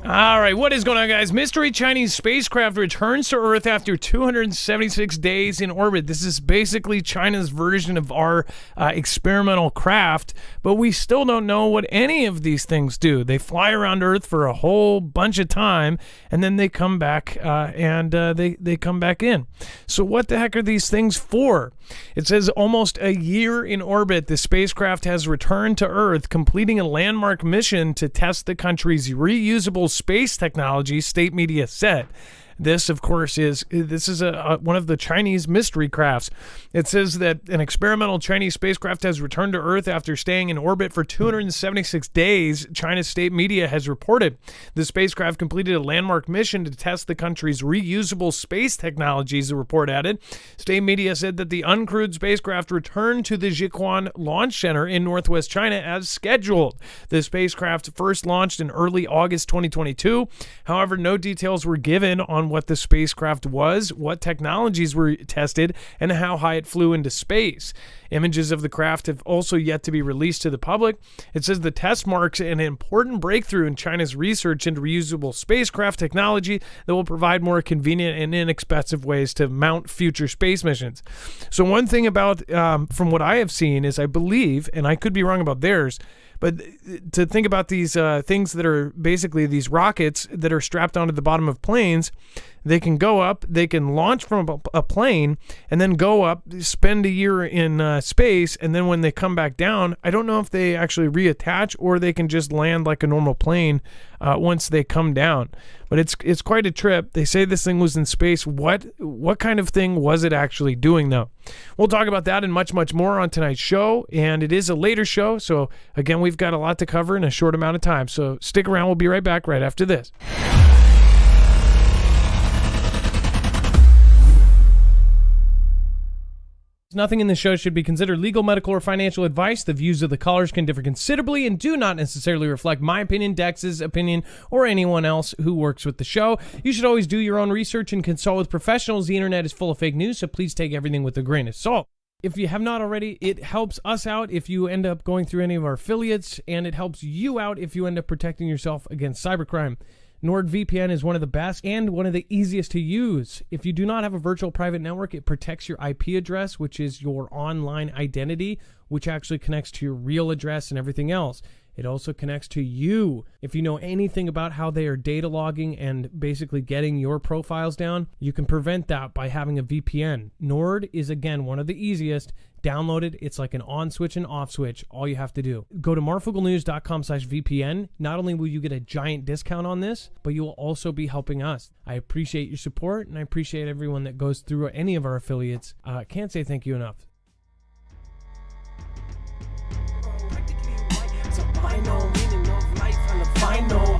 All right, what is going on, guys? Mystery Chinese spacecraft returns to Earth after 276 days in orbit. This is basically China's version of our experimental craft, but we still don't know what any of these things do. They fly around Earth for a whole bunch of time, and then they come back they come back in. So what the heck are these things for? It says almost a year in orbit, the spacecraft has returned to Earth, completing a landmark mission to test the country's reusable space technology, state media said. This, of course, is one of the Chinese mystery crafts. It says that an experimental Chinese spacecraft has returned to Earth after staying in orbit for 276 days, China's state media has reported. The spacecraft completed a landmark mission to test the country's reusable space technologies, the report added. State media said that the uncrewed spacecraft returned to the Jiuquan Launch Center in northwest China as scheduled. The spacecraft first launched in early August 2022. However, no details were given on what the spacecraft was, what technologies were tested, and how high it flew into space. Images of the craft have also yet to be released to the public. It says the test marks an important breakthrough in China's research into reusable spacecraft technology that will provide more convenient and inexpensive ways to mount future space missions. So one thing about, from what I have seen, is I believe, and I could be wrong about theirs, but to think about these things that are basically these rockets that are strapped onto the bottom of planes, they can go up, they can launch from a plane, and then go up, spend a year in space, and then when they come back down, I don't know if they actually reattach or they can just land like a normal plane once they come down. But it's quite a trip. They say this thing was in space. What kind of thing was it actually doing, though? We'll talk about that and much, much more on tonight's show, and it is a later show, so again, we've got a lot to cover in a short amount of time. So stick around. We'll be right back right after this. Nothing in this show should be considered legal, medical, or financial advice. The views of the callers can differ considerably and do not necessarily reflect my opinion, Dex's opinion, or anyone else who works with the show. You should always do your own research and consult with professionals. The internet is full of fake news, so please take everything with a grain of salt. If you have not already, it helps us out if you end up going through any of our affiliates, and it helps you out if you end up protecting yourself against cybercrime. NordVPN is one of the best and one of the easiest to use. If you do not have a virtual private network, it protects your IP address, which is your online identity, which actually connects to your real address and everything else. It also connects to you. If you know anything about how they are data logging and basically getting your profiles down, you can prevent that by having a VPN. Nord is, again, one of the easiest. Download it. It's like an on switch and off switch. All you have to do. Go to marfooglenews.com/VPN. Not only will you get a giant discount on this, but you will also be helping us. I appreciate your support, and I appreciate everyone that goes through any of our affiliates. Can't say thank you enough.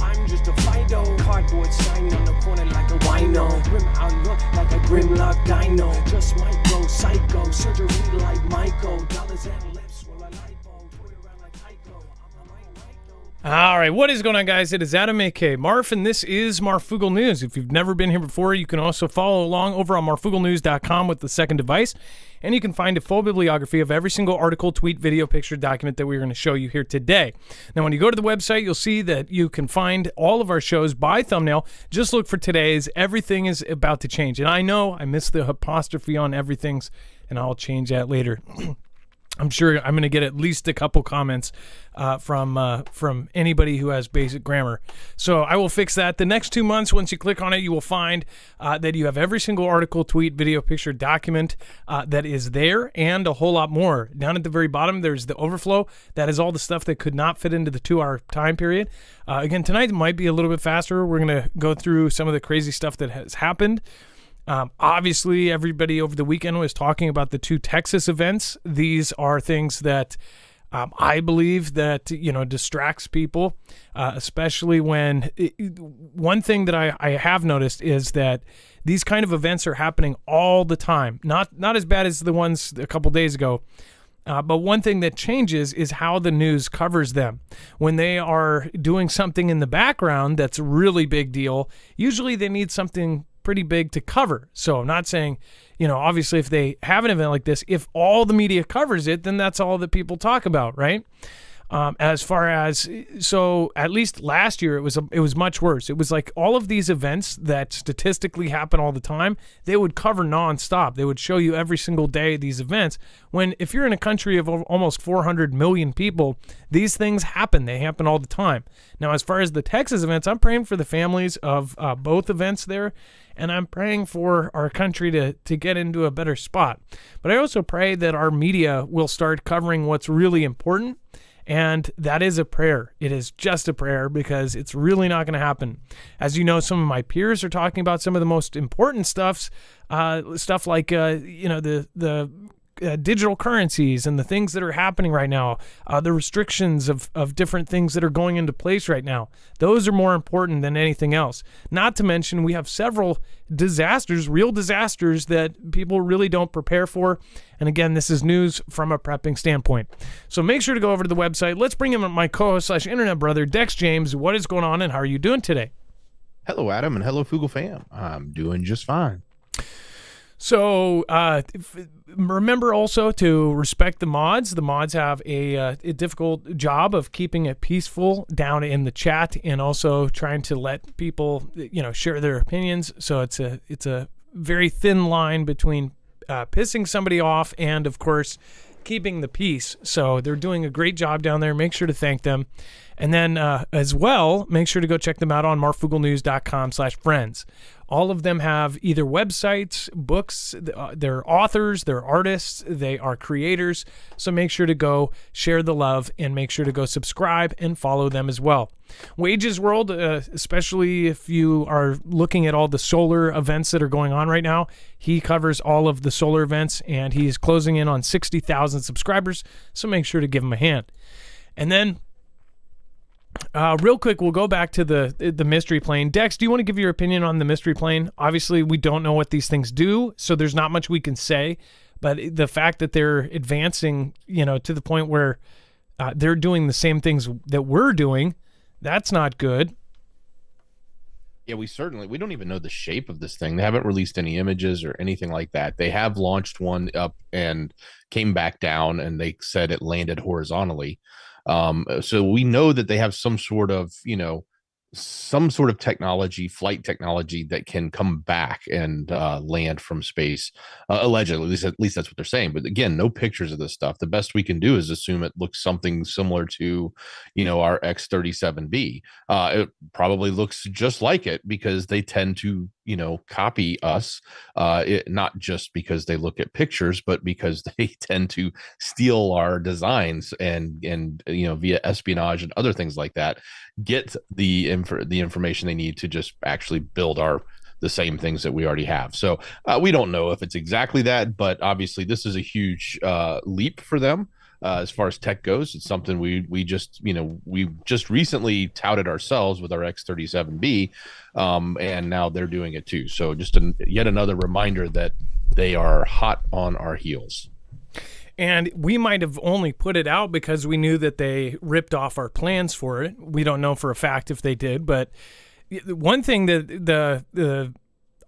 I'm just a Fido. Cardboard sign on the corner like a wino. Grim outlook like a grimlock dino. Just micro psycho. Surgery like Michael. Dollars and lips while I lipo. Toy around like Ico. All right, what is going on, guys? It is Adam, aka Marf, and this is Marfoogle News. If you've never been here before, you can also follow along over on marfooglenews.com with the second device, and you can find a full bibliography of every single article, tweet, video, picture, document that we're going to show you here today. Now, when you go to the website, you'll see that you can find all of our shows by thumbnail. Just look for today's. Everything is about to change, and I know I missed the apostrophe on everything's, and I'll change that later. I'm sure I'm going to get at least a couple comments from anybody who has basic grammar. So I will fix that. The next 2 months, once you click on it, you will find that you have every single article, tweet, video, picture, document that is there, and a whole lot more. Down at the very bottom, there's the overflow. That is all the stuff that could not fit into the 2-hour time period. Again, tonight might be a little bit faster. We're going to go through some of the crazy stuff that has happened. Obviously, everybody over the weekend was talking about the 2 Texas events. These are things that I believe that, distracts people, especially when one thing that I have noticed is that these kind of events are happening all the time. Not as bad as the ones a couple days ago. But one thing that changes is how the news covers them. When they are doing something in the background that's a really big deal, usually they need something pretty big to cover. So I'm not saying, obviously if they have an event like this, if all the media covers it, then that's all that people talk about, right? As far as, so at least last year, it was much worse. It was like all of these events that statistically happen all the time, they would cover nonstop. They would show you every single day these events. When if you're in a country of almost 400 million people, these things happen. They happen all the time. Now, as far as the Texas events, I'm praying for the families of both events there, and I'm praying for our country to get into a better spot. But I also pray that our media will start covering what's really important. And that is a prayer. It is just a prayer because it's really not going to happen. As you know, some of my peers are talking about some of the most important stuff like the digital currencies and the things that are happening right now, the restrictions of different things that are going into place right now. Those are more important than anything else. Not to mention, we have several disasters, real disasters that people really don't prepare for. And again, this is news from a prepping standpoint. So make sure to go over to the website. Let's bring in my co-host / internet brother, Dex James. What is going on and how are you doing today? Hello, Adam, and hello, Foogle fam. I'm doing just fine. So remember also to respect the mods. The mods have a difficult job of keeping it peaceful down in the chat and also trying to let people, share their opinions. So it's a very thin line between pissing somebody off and, of course, keeping the peace. So they're doing a great job down there. Make sure to thank them. And then as well, make sure to go check them out on marfooglenews.com/friends. All of them have either websites, books, they're authors, they're artists, they are creators. So make sure to go share the love and make sure to go subscribe and follow them as well. Wages World, especially if you are looking at all the solar events that are going on right now, he covers all of the solar events and he's closing in on 60,000 subscribers. So make sure to give him a hand. And then real quick, we'll go back to the mystery plane. Dex, do you want to give your opinion on the mystery plane? Obviously, we don't know what these things do, so there's not much we can say. But the fact that they're advancing, to the point where they're doing the same things that we're doing, that's not good. Yeah, we don't even know the shape of this thing. They haven't released any images or anything like that. They have launched one up and came back down, and they said it landed horizontally. So we know that they have some sort of technology, flight technology that can come back and land from space, allegedly. At least that's what they're saying. But again, no pictures of this stuff. The best we can do is assume it looks something similar to, our X-37B. It probably looks just like it because they tend to, copy us, not just because they look at pictures, but because they tend to steal our designs and via espionage and other things like that, get the information they need to just actually build the same things that we already have. So we don't know if it's exactly that, but obviously this is a huge leap for them. As far as tech goes, it's something we just recently touted ourselves with our X-37B, and now they're doing it too. So just yet another reminder that they are hot on our heels. And we might have only put it out because we knew that they ripped off our plans for it. We don't know for a fact if they did, but one thing that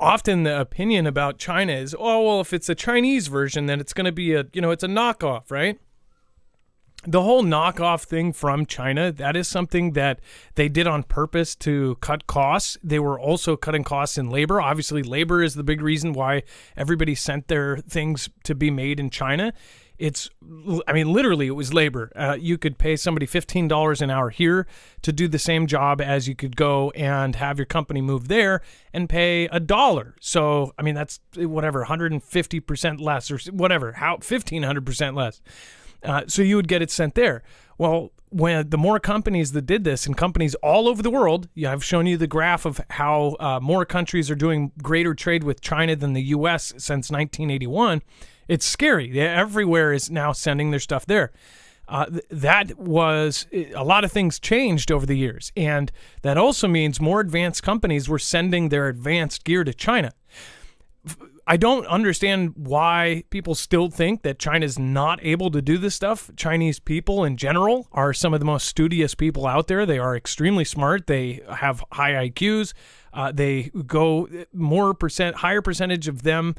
often the opinion about China is, if it's a Chinese version, then it's going to be it's a knockoff, right? The whole knockoff thing from China, that is something that they did on purpose to cut costs. They were also cutting costs in labor. Obviously, labor is the big reason why everybody sent their things to be made in China. Literally, it was labor. You could pay somebody $15 an hour here to do the same job as you could go and have your company move there and pay $1. So, that's 150% less or whatever, 1,500% less. So you would get it sent there. Well, when the more companies that did this, and companies all over the world, I've shown you the graph of how more countries are doing greater trade with China than the U.S. since 1981. It's scary. Everywhere is now sending their stuff there. That was a lot of things changed over the years. And that also means more advanced companies were sending their advanced gear to China. I don't understand why people still think that China's not able to do this stuff. Chinese people in general are some of the most studious people out there. They are extremely smart. They have high IQs. They go higher percentage of them,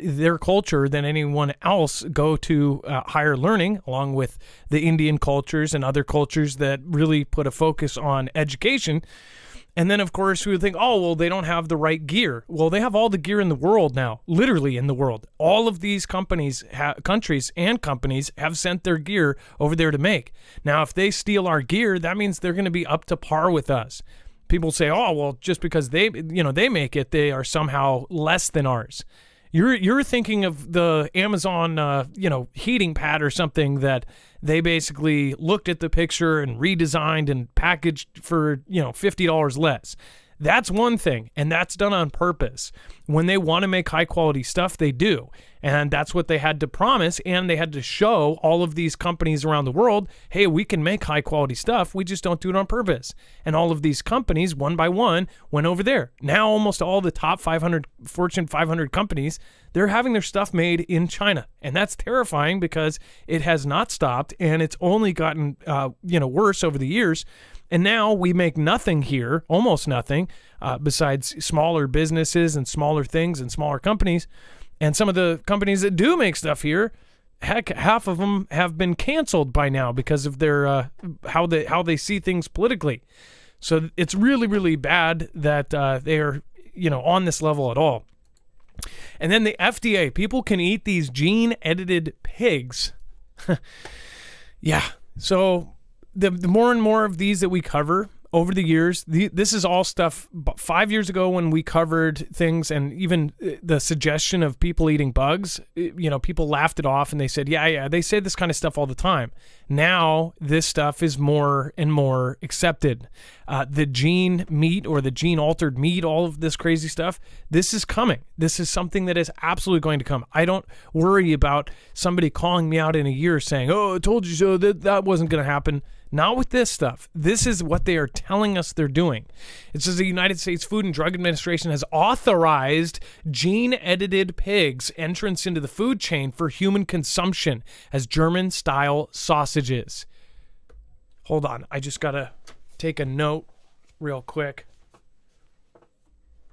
their culture than anyone else go to higher learning, along with the Indian cultures and other cultures that really put a focus on education. And then, of course, we would think, oh, well, they don't have the right gear. Well, they have all the gear in the world now, literally in the world. All of these countries and companies have sent their gear over there to make. Now, if they steal our gear, that means they're going to be up to par with us. People say, oh, well, just because they make it, they are somehow less than ours. You're thinking of the Amazon, heating pad or something that they basically looked at the picture and redesigned and packaged for, $50 less. That's one thing, and that's done on purpose. When they want to make high quality stuff, they do. And that's what they had to promise, and they had to show all of these companies around the world, hey, we can make high quality stuff, we just don't do it on purpose. And all of these companies, one by one, went over there. Now almost all the top 500 Fortune 500 companies, they're having their stuff made in China. And that's terrifying because it has not stopped, and it's only gotten worse over the years. And now we make nothing here, almost nothing, besides smaller businesses and smaller things and smaller companies. And some of the companies that do make stuff here, heck, half of them have been canceled by now because of their how they see things politically. So it's really, really bad that they are on this level at all. And then the FDA, people can eat these gene-edited pigs. Yeah, so the more and more of these that we cover over the years, this is all stuff 5 years ago when we covered things, and even the suggestion of people eating bugs, people laughed it off and they said, yeah, they say this kind of stuff all the time. Now this stuff is more and more accepted. The gene meat or the gene altered meat, all of this crazy stuff, this is coming. This is something that is absolutely going to come. I don't worry about somebody calling me out in a year saying, oh, I told you so, that wasn't going to happen. Not with this stuff. This is what they are telling us they're doing. It says the United States Food and Drug Administration has authorized gene-edited pigs entrance into the food chain for human consumption as German-style sausages. Hold on. I just got to take a note real quick.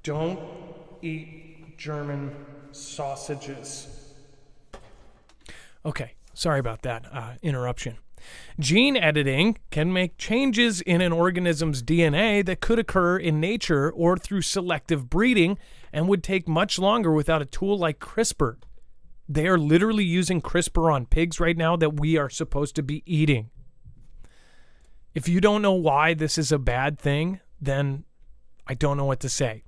Don't eat German sausages. Okay. Sorry about that interruption. Gene editing can make changes in an organism's DNA that could occur in nature or through selective breeding and would take much longer without a tool like CRISPR. They are literally using CRISPR on pigs right now that we are supposed to be eating. If you don't know why this is a bad thing, then I don't know what to say.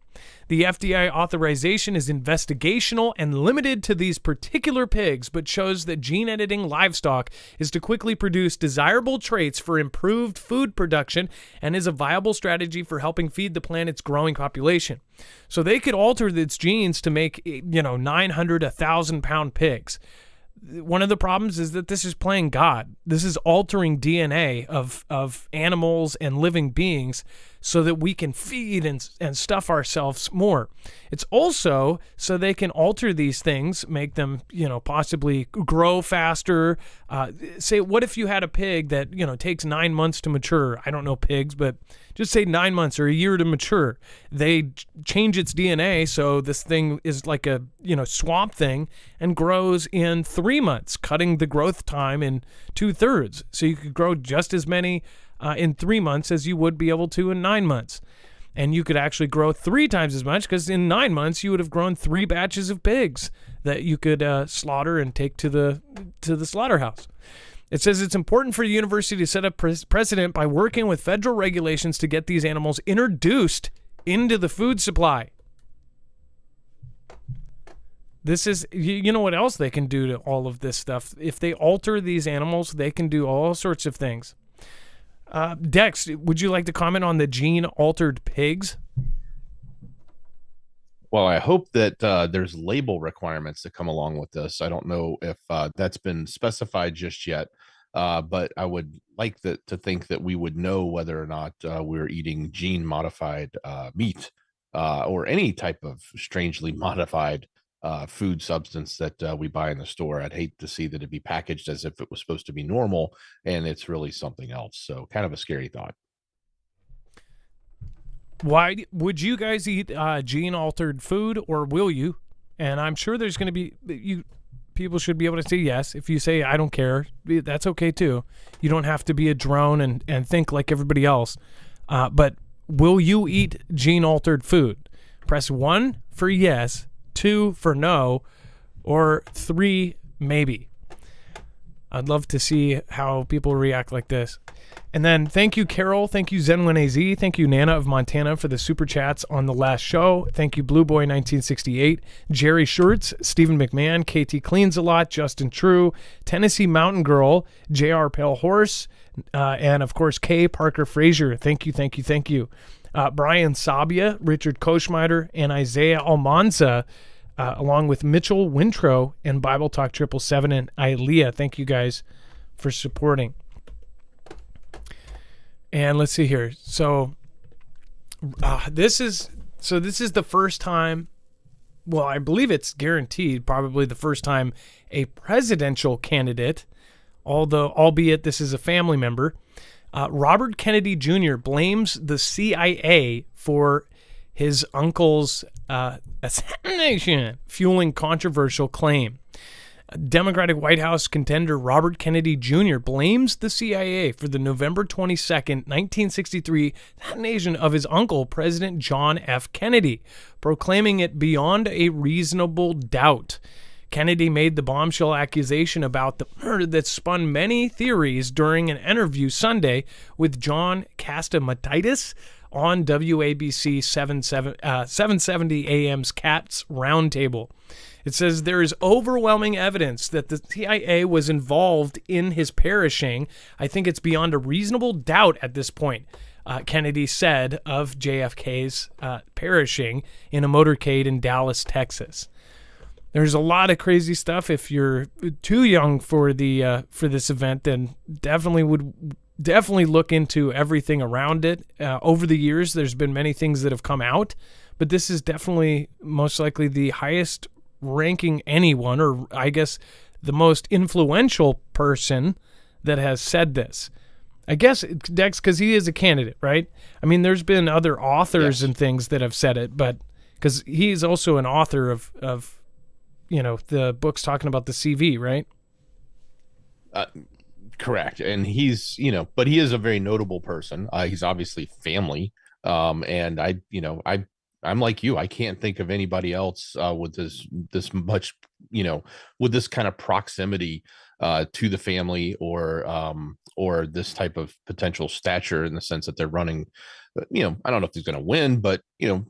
The FDA authorization is investigational and limited to these particular pigs, but shows that gene editing livestock is to quickly produce desirable traits for improved food production and is a viable strategy for helping feed the planet's growing population. So they could alter its genes to make, 900, 1,000-pound pigs. One of the problems is that this is playing God. This is altering DNA of animals and living beings so that we can feed and stuff ourselves more. It's also so they can alter these things, make them, possibly grow faster. Say, what if you had a pig that, takes 9 months to mature? I don't know pigs, but just say 9 months or a year to mature. They change its DNA so this thing is like a, swamp thing and grows in 3 months, cutting the growth time in 2/3. So you could grow just as many in 3 months as you would be able to in 9 months. And you could actually grow 3 times as much because in 9 months you would have grown 3 batches of pigs that you could slaughter and take to the slaughterhouse. It says it's important for the university to set a precedent by working with federal regulations to get these animals introduced into the food supply. This is, you know what else they can do to all of this stuff? If they alter these animals, they can do all sorts of things. Dex, would you like to comment on the gene-altered pigs? Well, I hope that there's label requirements that come along with this. I don't know if that's been specified just yet, but I would like to think that we would know whether or not we're eating gene-modified meat or any type of strangely modified food substance that we buy in the store. I'd hate to see that it be packaged as if it was supposed to be normal and it's really something else. So kind of a scary thought. Why would you guys eat gene altered food, or will you? And I'm sure there's going to be people should be able to say yes. If you say I don't care, that's okay too. You don't have to be a drone and think like everybody else. But will you eat gene altered food? Press 1 for yes, 2 for no, or 3 maybe. I'd love to see how people react like this. And then thank you, Carol. Thank you, Zenwin AZ. Thank you, Nana of Montana, for the super chats on the last show. Thank you, Blue Boy 1968, Jerry Schurtz, Stephen McMahon, KT Cleans a Lot, Justin True, Tennessee Mountain Girl, JR Pale Horse, and of course, K. Parker Frazier. Thank you, thank you, thank you. Brian Sabia, Richard Koschmeider, and Isaiah Almanza, along with Mitchell Wintro and Bible Talk 777 and Ilea. Thank you guys for supporting. And let's see here. So this is the first time, well, I believe it's guaranteed, probably the first time a presidential candidate, albeit this is a family member, Robert Kennedy Jr. blames the CIA for his uncle's assassination, fueling controversial claim. Democratic White House contender Robert Kennedy Jr. blames the CIA for the November 22nd, 1963 assassination of his uncle, President John F. Kennedy, proclaiming it beyond a reasonable doubt. Kennedy made the bombshell accusation about the murder that spun many theories during an interview Sunday with John Catsimatidis on WABC 770 AM's Cats Roundtable. It says there is overwhelming evidence that the CIA was involved in his perishing. I think it's beyond a reasonable doubt at this point, Kennedy said of JFK's perishing in a motorcade in Dallas, Texas. There's a lot of crazy stuff. If you're too young for this event, then definitely look into everything around it. Over the years, there's been many things that have come out, but this is definitely most likely the highest ranking anyone, or I guess the most influential person that has said this. I guess, Dex, because he is a candidate, right? I mean, there's been other authors and things that have said it, but because he's also an author of the books talking about the CV, right? Correct. And he's, but he is a very notable person. He's obviously family. And I'm like you. I can't think of anybody else with this much, with this kind of proximity to the family or this type of potential stature, in the sense that they're running. I don't know if he's going to win, but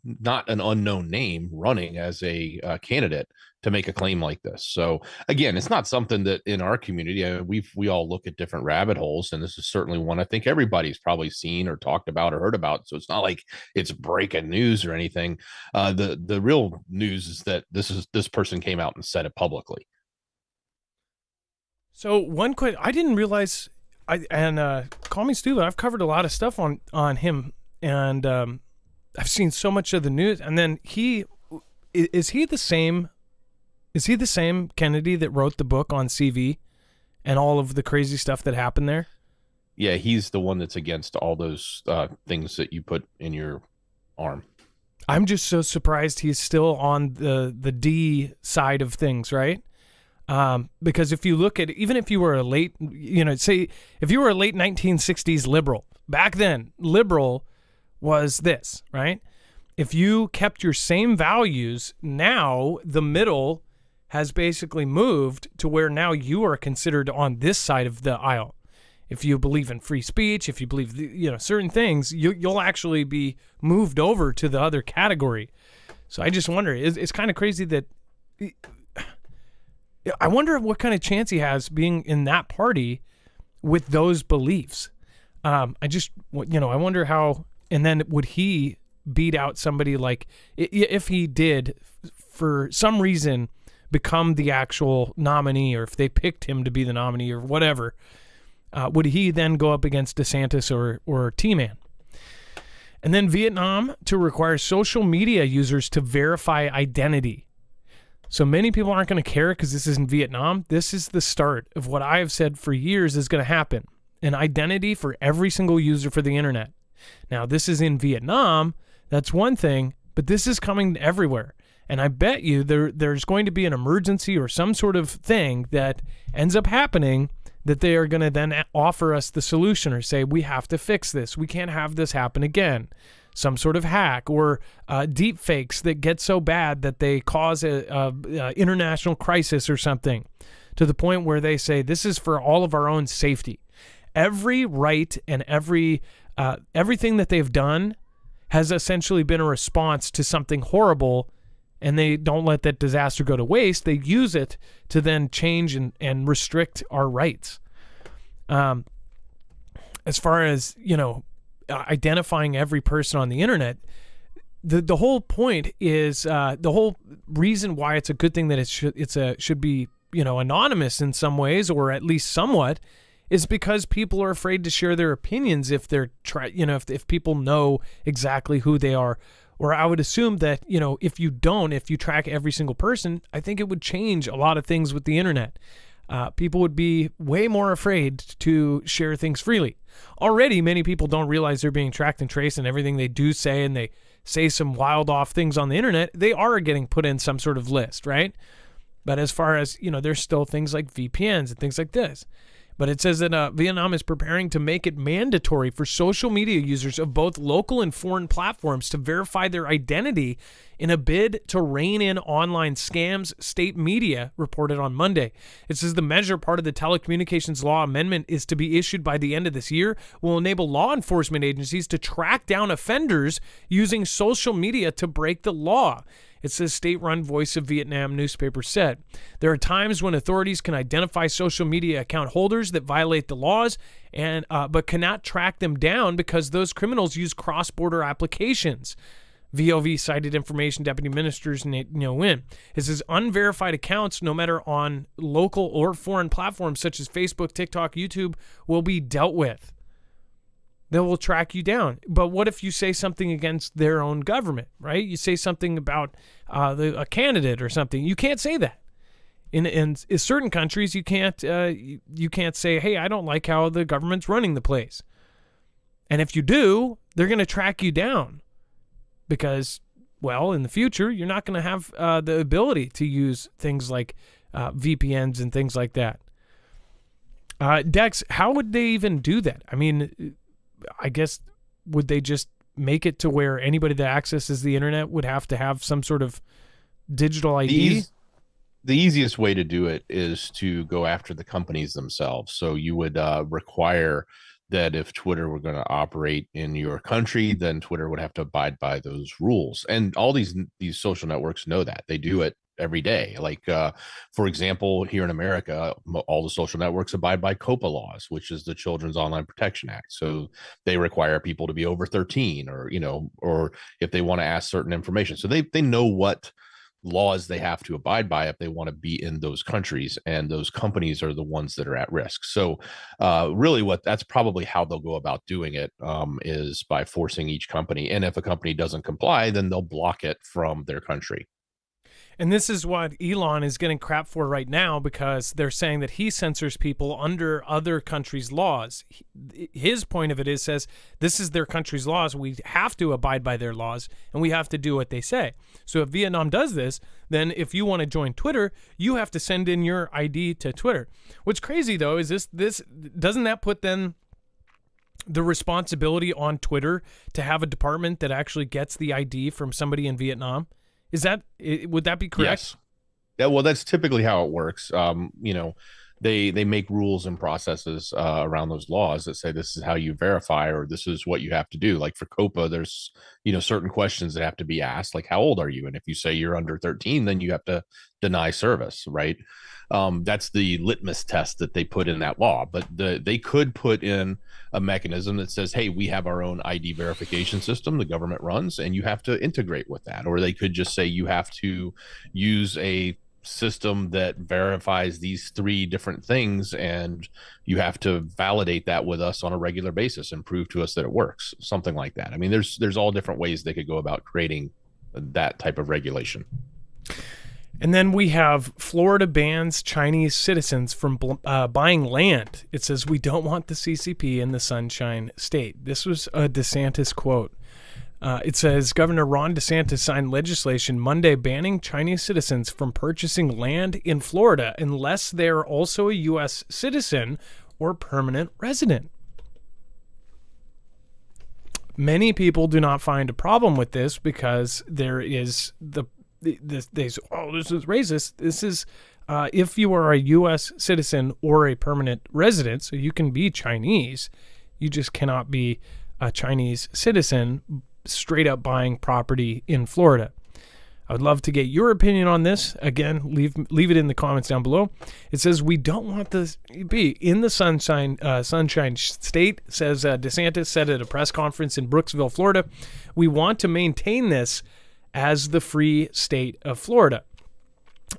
not an unknown name running as a candidate to make a claim like this. So again, it's not something that in our community, we all look at different rabbit holes, and this is certainly one I think everybody's probably seen or talked about or heard about. So it's not like it's breaking news or anything. The real news is that this person came out and said it publicly. So one quick, I didn't realize, call me stupid, I've covered a lot of stuff on him, and I've seen so much of the news. And then is he the same Kennedy that wrote the book on CV and all of the crazy stuff that happened there? Yeah, he's the one that's against all those things that you put in your arm. I'm just so surprised he's still on the D side of things, right? Because if you look at, even if you were a late, say if you were a late 1960s liberal, back then, liberal was this, right? If you kept your same values, now the middle has basically moved to where now you are considered on this side of the aisle. If you believe in free speech, if you believe, certain things, you'll actually be moved over to the other category. So I just wonder, it's kind of crazy that, I wonder what kind of chance he has being in that party with those beliefs. I wonder how, and then would he beat out somebody like, if he did for some reason become the actual nominee, or if they picked him to be the nominee or whatever, would he then go up against DeSantis or T-Man? And then Vietnam to require social media users to verify identity. So many people aren't going to care because this isn't Vietnam. This is the start of what I have said for years is going to happen. An identity for every single user for the internet. Now, this is in Vietnam. That's one thing, but this is coming everywhere. And I bet you there's going to be an emergency or some sort of thing that ends up happening that they are going to then offer us the solution or say, we have to fix this. We can't have this happen again. Some sort of hack or deep fakes that get so bad that they cause a international crisis or something to the point where they say, this is for all of our own safety. Every right and everything that they've done has essentially been a response to something horrible, and they don't let that disaster go to waste. They use it to then change and restrict our rights. As far as, identifying every person on the internet, the whole point is the whole reason why it's a good thing that it should be anonymous in some ways, or at least somewhat, is because people are afraid to share their opinions if they're if people know exactly who they are. Or I would assume that if you track every single person, I think it would change a lot of things with the internet. People would be way more afraid to share things freely. Already, many people don't realize they're being tracked and traced, and everything they do say, and they say some wild off things on the internet, they are getting put in some sort of list, right? But as far as, there's still things like VPNs and things like this. But it says that Vietnam is preparing to make it mandatory for social media users of both local and foreign platforms to verify their identity in a bid to rein in online scams, state media reported on Monday. It says the measure, part of the telecommunications law amendment, is to be issued by the end of this year, will enable law enforcement agencies to track down offenders using social media to break the law. It says state-run Voice of Vietnam newspaper said. There are times when authorities can identify social media account holders that violate the laws, and but cannot track them down because those criminals use cross-border applications. VOV cited information Deputy Ministers Nguyen. It says unverified accounts, no matter on local or foreign platforms such as Facebook, TikTok, YouTube, will be dealt with. They will track you down. But what if you say something against their own government, right? You say something about a candidate or something. You can't say that. In certain countries, you can't say, hey, I don't like how the government's running the place. And if you do, they're going to track you down because, well, in the future, you're not going to have the ability to use things like VPNs and things like that. Dex, how would they even do that? I mean, I guess, would they just make it to where anybody that accesses the internet would have to have some sort of digital ID? The easiest way to do it is to go after the companies themselves. So you would require that if Twitter were going to operate in your country, then Twitter would have to abide by those rules. And all these social networks know that. They do it every day. Like, for example, here in America, all the social networks abide by COPA laws, which is the Children's Online Protection Act. So they require people to be over 13 or if they want to ask certain information. So they know what laws they have to abide by if they want to be in those countries, and those companies are the ones that are at risk. So really that's probably how they'll go about doing it, is by forcing each company. And if a company doesn't comply, then they'll block it from their country. And this is what Elon is getting crap for right now, because they're saying that he censors people under other countries' laws. His point of it says this is their country's laws. We have to abide by their laws, and we have to do what they say. So if Vietnam does this, then if you want to join Twitter, you have to send in your ID to Twitter. What's crazy, though, is this doesn't that put then the responsibility on Twitter to have a department that actually gets the ID from somebody in Vietnam? Would that be correct? Yes. Yeah, well, that's typically how it works. They make rules and processes around those laws that say this is how you verify, or this is what you have to do. Like for COPA, there's certain questions that have to be asked, like how old are you? And if you say you're under 13, then you have to deny service, right? That's the litmus test that they put in that law. But they could put in a mechanism that says, hey, we have our own ID verification system the government runs, and you have to integrate with that. Or they could just say you have to use a system that verifies these 3 different things, and you have to validate that with us on a regular basis and prove to us that it works. Something like that. I mean, there's all different ways they could go about creating that type of regulation. And then we have Florida bans Chinese citizens from buying land. It says, we don't want the CCP in the Sunshine State. This was a DeSantis quote. It says, Governor Ron DeSantis signed legislation Monday banning Chinese citizens from purchasing land in Florida unless they're also a U.S. citizen or permanent resident. Many people do not find a problem with this because there is this is racist. This is if you are a U.S. citizen or a permanent resident, so you can be Chinese, you just cannot be a Chinese citizen straight up buying property in Florida. I would love to get your opinion on this. Again, leave it in the comments down below. It says, we don't want this to be in the Sunshine State, says DeSantis said at a press conference in Brooksville, Florida. We want to maintain this as the free state of Florida.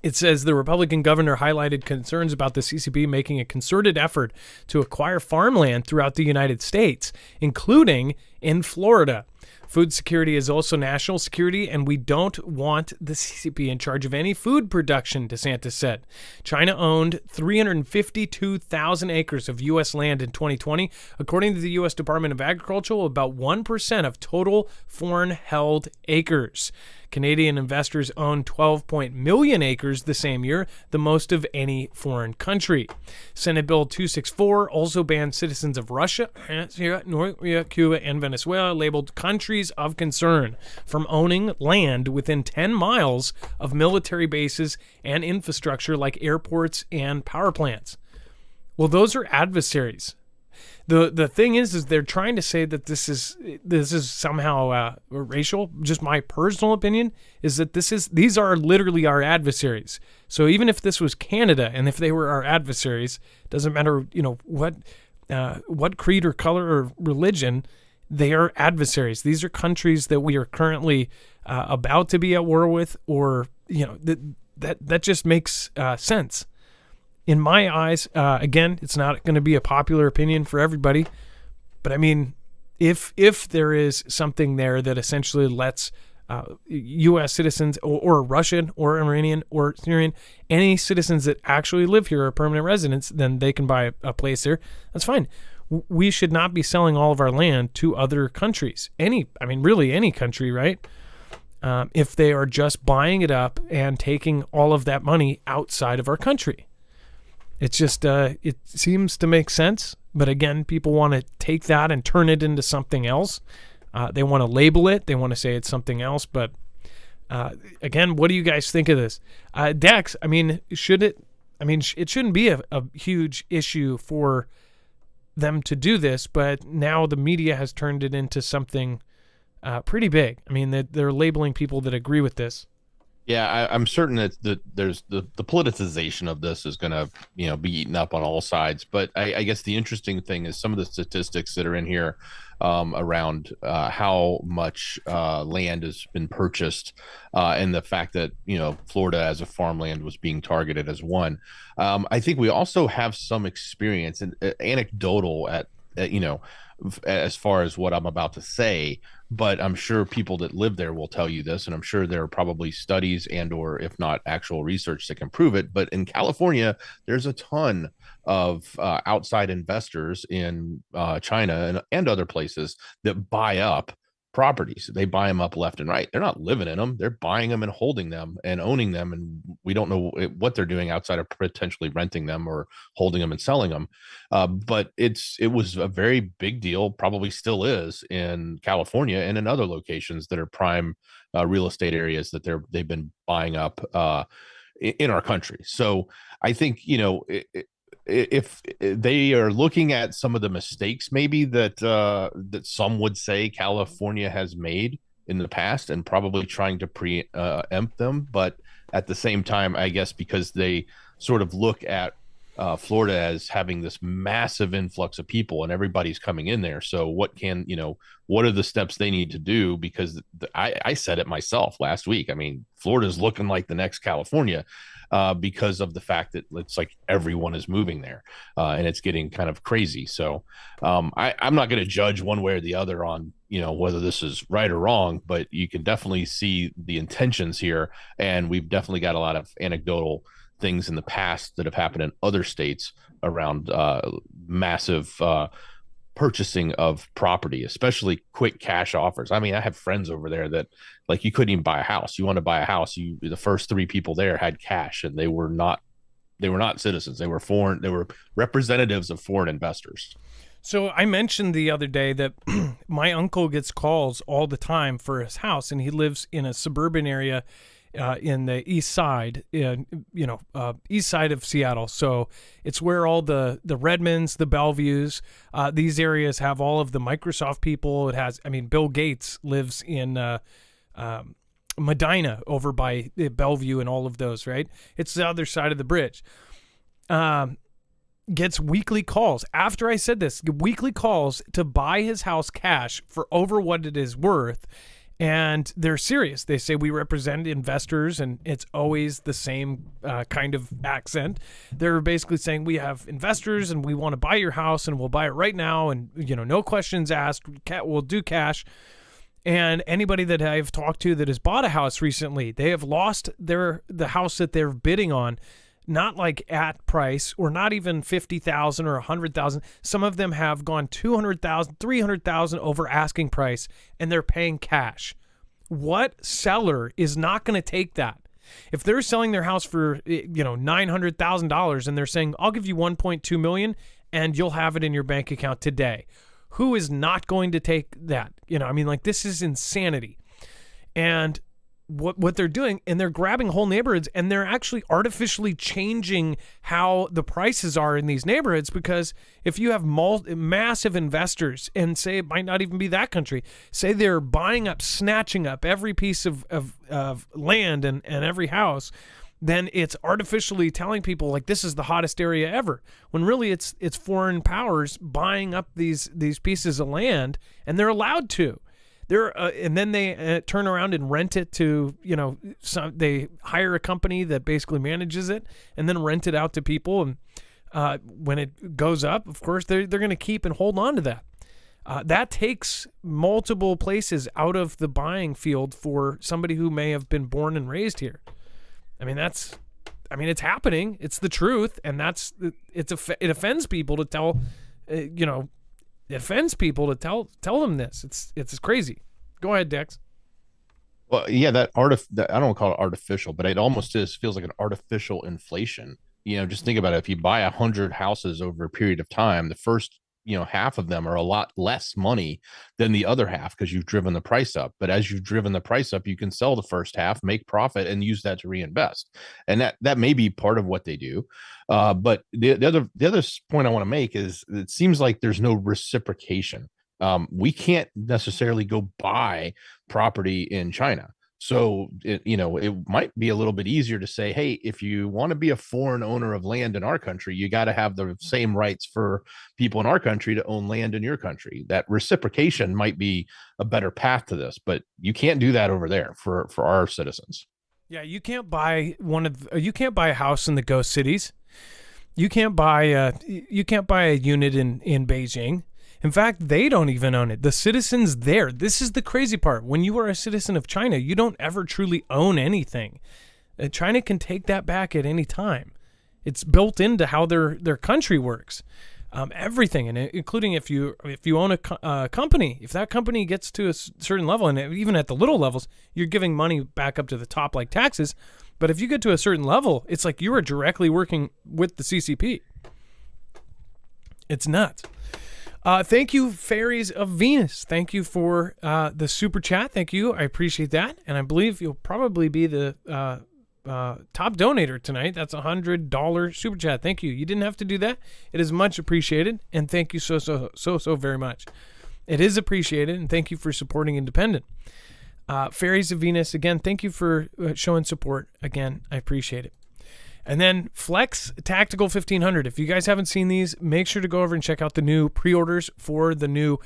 It says the Republican governor highlighted concerns about the CCP making a concerted effort to acquire farmland throughout the United States, including in Florida. Food security is also national security, and we don't want the CCP in charge of any food production, DeSantis said. China owned 352,000 acres of U.S. land in 2020. According to the U.S. Department of Agriculture, about 1% of total foreign-held acres. Canadian investors owned 12 million acres the same year, the most of any foreign country. Senate Bill 264 also banned citizens of Russia, North Korea, Cuba, and Venezuela, labeled countries of concern, from owning land within 10 miles of military bases and infrastructure like airports and power plants. Well, those are adversaries. The thing is they're trying to say that this is somehow racial. Just my personal opinion is that these are literally our adversaries. So even if this was Canada and if they were our adversaries, doesn't matter what creed or color or religion, they are adversaries. These are countries that we are currently about to be at war with, or that just makes sense. In my eyes, again, it's not going to be a popular opinion for everybody, but I mean, if there is something there that essentially lets U.S. citizens or Russian or Iranian or Syrian, any citizens that actually live here are permanent residents, then they can buy a place there. That's fine. We should not be selling all of our land to other countries. Really any country, right? If they are just buying it up and taking all of that money outside of our country. It's just, it seems to make sense. But again, people want to take that and turn it into something else. They want to label it. They want to say it's something else. But again, what do you guys think of this? Dex, it shouldn't be a huge issue for them to do this. But now the media has turned it into something pretty big. They're labeling people that agree with this. Yeah, I'm certain that there's the politicization of this is going to be eaten up on all sides. But I guess the interesting thing is some of the statistics that are in here around how much land has been purchased, and the fact that Florida as a farmland was being targeted as one. I think we also have some experience and anecdotal at as far as what I'm about to say, but I'm sure people that live there will tell you this, and I'm sure there are probably studies and or if not actual research that can prove it. But in California, there's a ton of outside investors in China and other places that buy up properties. They buy them up left and right. They're not living in them. They're buying them and holding them and owning them. And we don't know what they're doing outside of potentially renting them or holding them and selling them. But it was a very big deal, probably still is, in California and in other locations that are prime real estate areas that they've been buying up in our country. So I think, if they are looking at some of the mistakes maybe that some would say California has made in the past and probably trying to preempt them, but at the same time, I guess because they sort of look at Florida as having this massive influx of people and everybody's coming in there. So what are the steps they need to do? Because I said it myself last week. Florida's looking like the next California because of the fact that it's like everyone is moving there and it's getting kind of crazy. So I'm not going to judge one way or the other on whether this is right or wrong, but you can definitely see the intentions here. And we've definitely got a lot of anecdotal things in the past that have happened in other states around massive purchasing of property, especially quick cash offers. I mean, I have friends over there that like you couldn't even buy a house. You want to buy a house, the first three people there had cash, and they were not citizens. They were foreign. They were representatives of foreign investors. So I mentioned the other day that my uncle gets calls all the time for his house, and he lives in a suburban area in the east side, east side of Seattle. So it's where all the Redmonds, the Bellevues, these areas have all of the Microsoft people. It has, Bill Gates lives in Medina over by Bellevue and all of those, right? It's the other side of the bridge. Gets weekly calls. After I said this, weekly calls to buy his house cash for over what it is worth. And they're serious. They say we represent investors, and it's always the same kind of accent. They're basically saying we have investors and we want to buy your house and we'll buy it right now. And, no questions asked. We'll do cash. And anybody that I've talked to that has bought a house recently, they have lost the house that they're bidding on. Not like at price, or not even 50,000 or 100,000. Some of them have gone 200,000, 300,000 over asking price, and they're paying cash. What seller is not going to take that? If they're selling their house for $900,000 and they're saying, "I'll give you 1.2 million and you'll have it in your bank account today," who is not going to take that? This is insanity. And what they're doing, and they're grabbing whole neighborhoods, and they're actually artificially changing how the prices are in these neighborhoods, because if you have massive investors, and say it might not even be that country, say they're buying up, snatching up every piece of land and every house, then it's artificially telling people like this is the hottest area ever, when really it's foreign powers buying up these pieces of land, and they're allowed to. And then they turn around and rent it to, they hire a company that basically manages it and then rent it out to people. And when it goes up, of course, they're going to keep and hold on to that. That takes multiple places out of the buying field for somebody who may have been born and raised here. It's happening. It's the truth. And it offends people to tell, it offends people to tell them this. It's crazy. Go ahead, Dex. Well, yeah, that I don't want to call it artificial, but it almost feels like an artificial inflation. Just think about it. If you buy 100 houses over a period of time, the first half of them are a lot less money than the other half because you've driven the price up. But as you've driven the price up, you can sell the first half, make profit, and use that to reinvest. And that may be part of what they do. But the other point I want to make is it seems like there's no reciprocation. We can't necessarily go buy property in China. So it might be a little bit easier to say, hey, if you want to be a foreign owner of land in our country, you got to have the same rights for people in our country to own land in your country. That reciprocation might be a better path to this, but you can't do that over there for our citizens. Yeah, you can't buy a house in the ghost cities. You can't buy a unit in Beijing. In fact, they don't even own it. The citizens there. This is the crazy part. When you are a citizen of China, you don't ever truly own anything. China can take that back at any time. It's built into how their country works. Everything, and including if you own a company, if that company gets to a certain level, and even at the little levels, you're giving money back up to the top like taxes. But if you get to a certain level, it's like you are directly working with the CCP. It's nuts. Thank you, Fairies of Venus. Thank you for the super chat. Thank you. I appreciate that. And I believe you'll probably be the top donator tonight. That's $100 super chat. Thank you. You didn't have to do that. It is much appreciated. And thank you so very much. It is appreciated. And thank you for supporting Independent. Fairies of Venus, again, thank you for showing support. Again, I appreciate it. And then Flex Tactical 1500. If you guys haven't seen these, make sure to go over and check out the new pre-orders for the new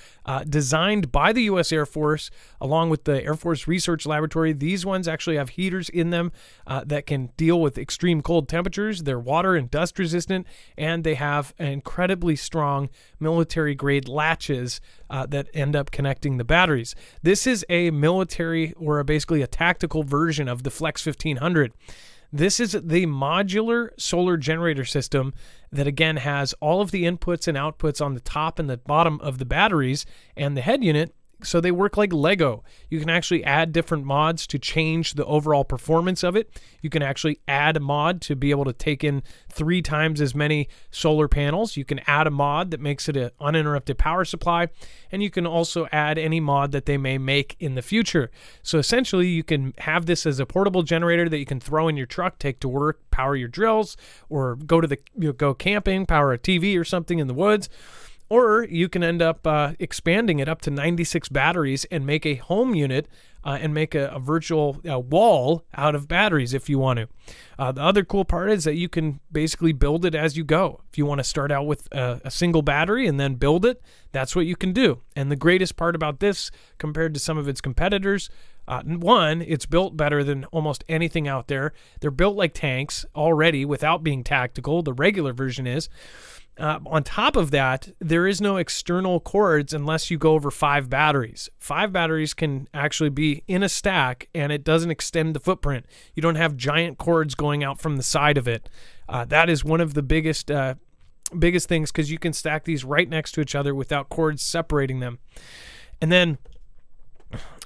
designed by the U.S. Air Force along with the Air Force Research Laboratory. These ones actually have heaters in them that can deal with extreme cold temperatures. They're water and dust resistant, and they have incredibly strong military-grade latches that end up connecting the batteries. This is a military or basically a tactical version of the Flex 1500. This is the modular solar generator system that, again, has all of the inputs and outputs on the top and the bottom of the batteries and the head unit, so they work like Lego. You can actually add different mods to change the overall performance of it. You can actually add a mod to be able to take in 3 times as many solar panels. You can add a mod that makes it an uninterrupted power supply, and you can also add any mod that they may make in the future. So essentially, you can have this as a portable generator that you can throw in your truck, take to work, power your drills, or go camping, power a TV or something in the woods. Or you can end up expanding it up to 96 batteries and make a home unit and make a virtual wall out of batteries if you want to. The other cool part is that you can basically build it as you go. If you want to start out with a single battery and then build it, that's what you can do. And the greatest part about this compared to some of its competitors, one, it's built better than almost anything out there. They're built like tanks already without being tactical. The regular version is. On top of that, there is no external cords unless you go over 5 batteries. 5 batteries can actually be in a stack, and it doesn't extend the footprint. You don't have giant cords going out from the side of it. That is one of the biggest things, because you can stack these right next to each other without cords separating them. And then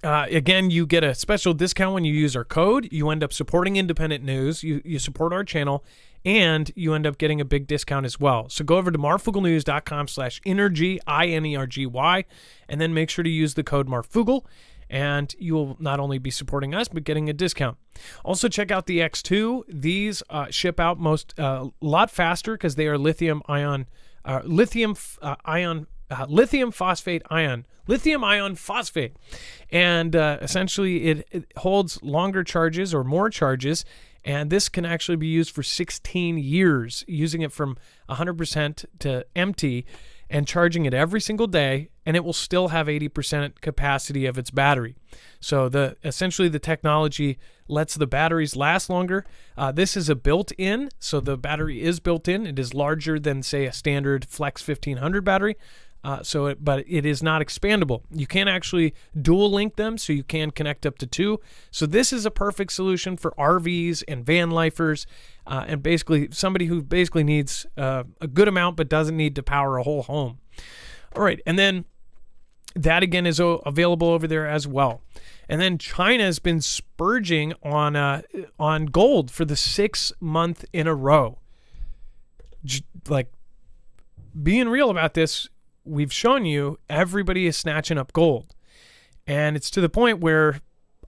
again, you get a special discount when you use our code. You end up supporting independent news. You support our channel, and you end up getting a big discount as well. So go over to marfooglenews.com/energy, INERGY, and then make sure to use the code Marfoogle, and you will not only be supporting us, but getting a discount. Also, check out the X2. These ship out a lot faster because they are lithium ion phosphate, and essentially it holds longer charges or more charges, and this can actually be used for 16 years, using it from 100% to empty and charging it every single day, and it will still have 80% capacity of its battery. So essentially the technology lets the batteries last longer. This is a built-in, so the battery is built in. It is larger than, say, a standard Flex 1500 battery. But it is not expandable. You can actually dual link them, so you can connect up to 2. So this is a perfect solution for RVs and van lifers, and basically somebody who basically needs a good amount but doesn't need to power a whole home. All right, and then that again is available over there as well. And then China has been spurging on gold for the 6th month in a row. Like, being real about this, we've shown you everybody is snatching up gold. And it's to the point where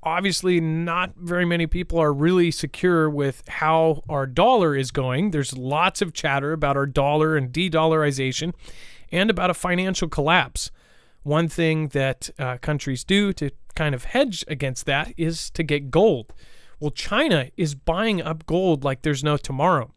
obviously not very many people are really secure with how our dollar is going. There's lots of chatter about our dollar and de-dollarization and about a financial collapse. One thing that countries do to kind of hedge against that is to get gold. Well, China is buying up gold like there's no tomorrow.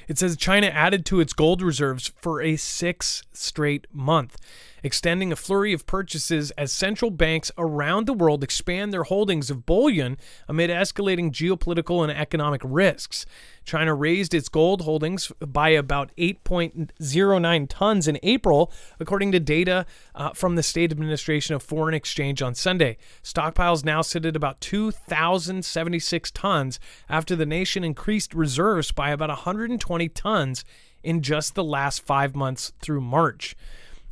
It says China added to its gold reserves for a 6th straight month, extending a flurry of purchases as central banks around the world expand their holdings of bullion amid escalating geopolitical and economic risks. China raised its gold holdings by about 8.09 tons in April, according to data from the State Administration of Foreign Exchange on Sunday. Stockpiles now sit at about 2,076 tons after the nation increased reserves by about 120 tons in just the last 5 months through March.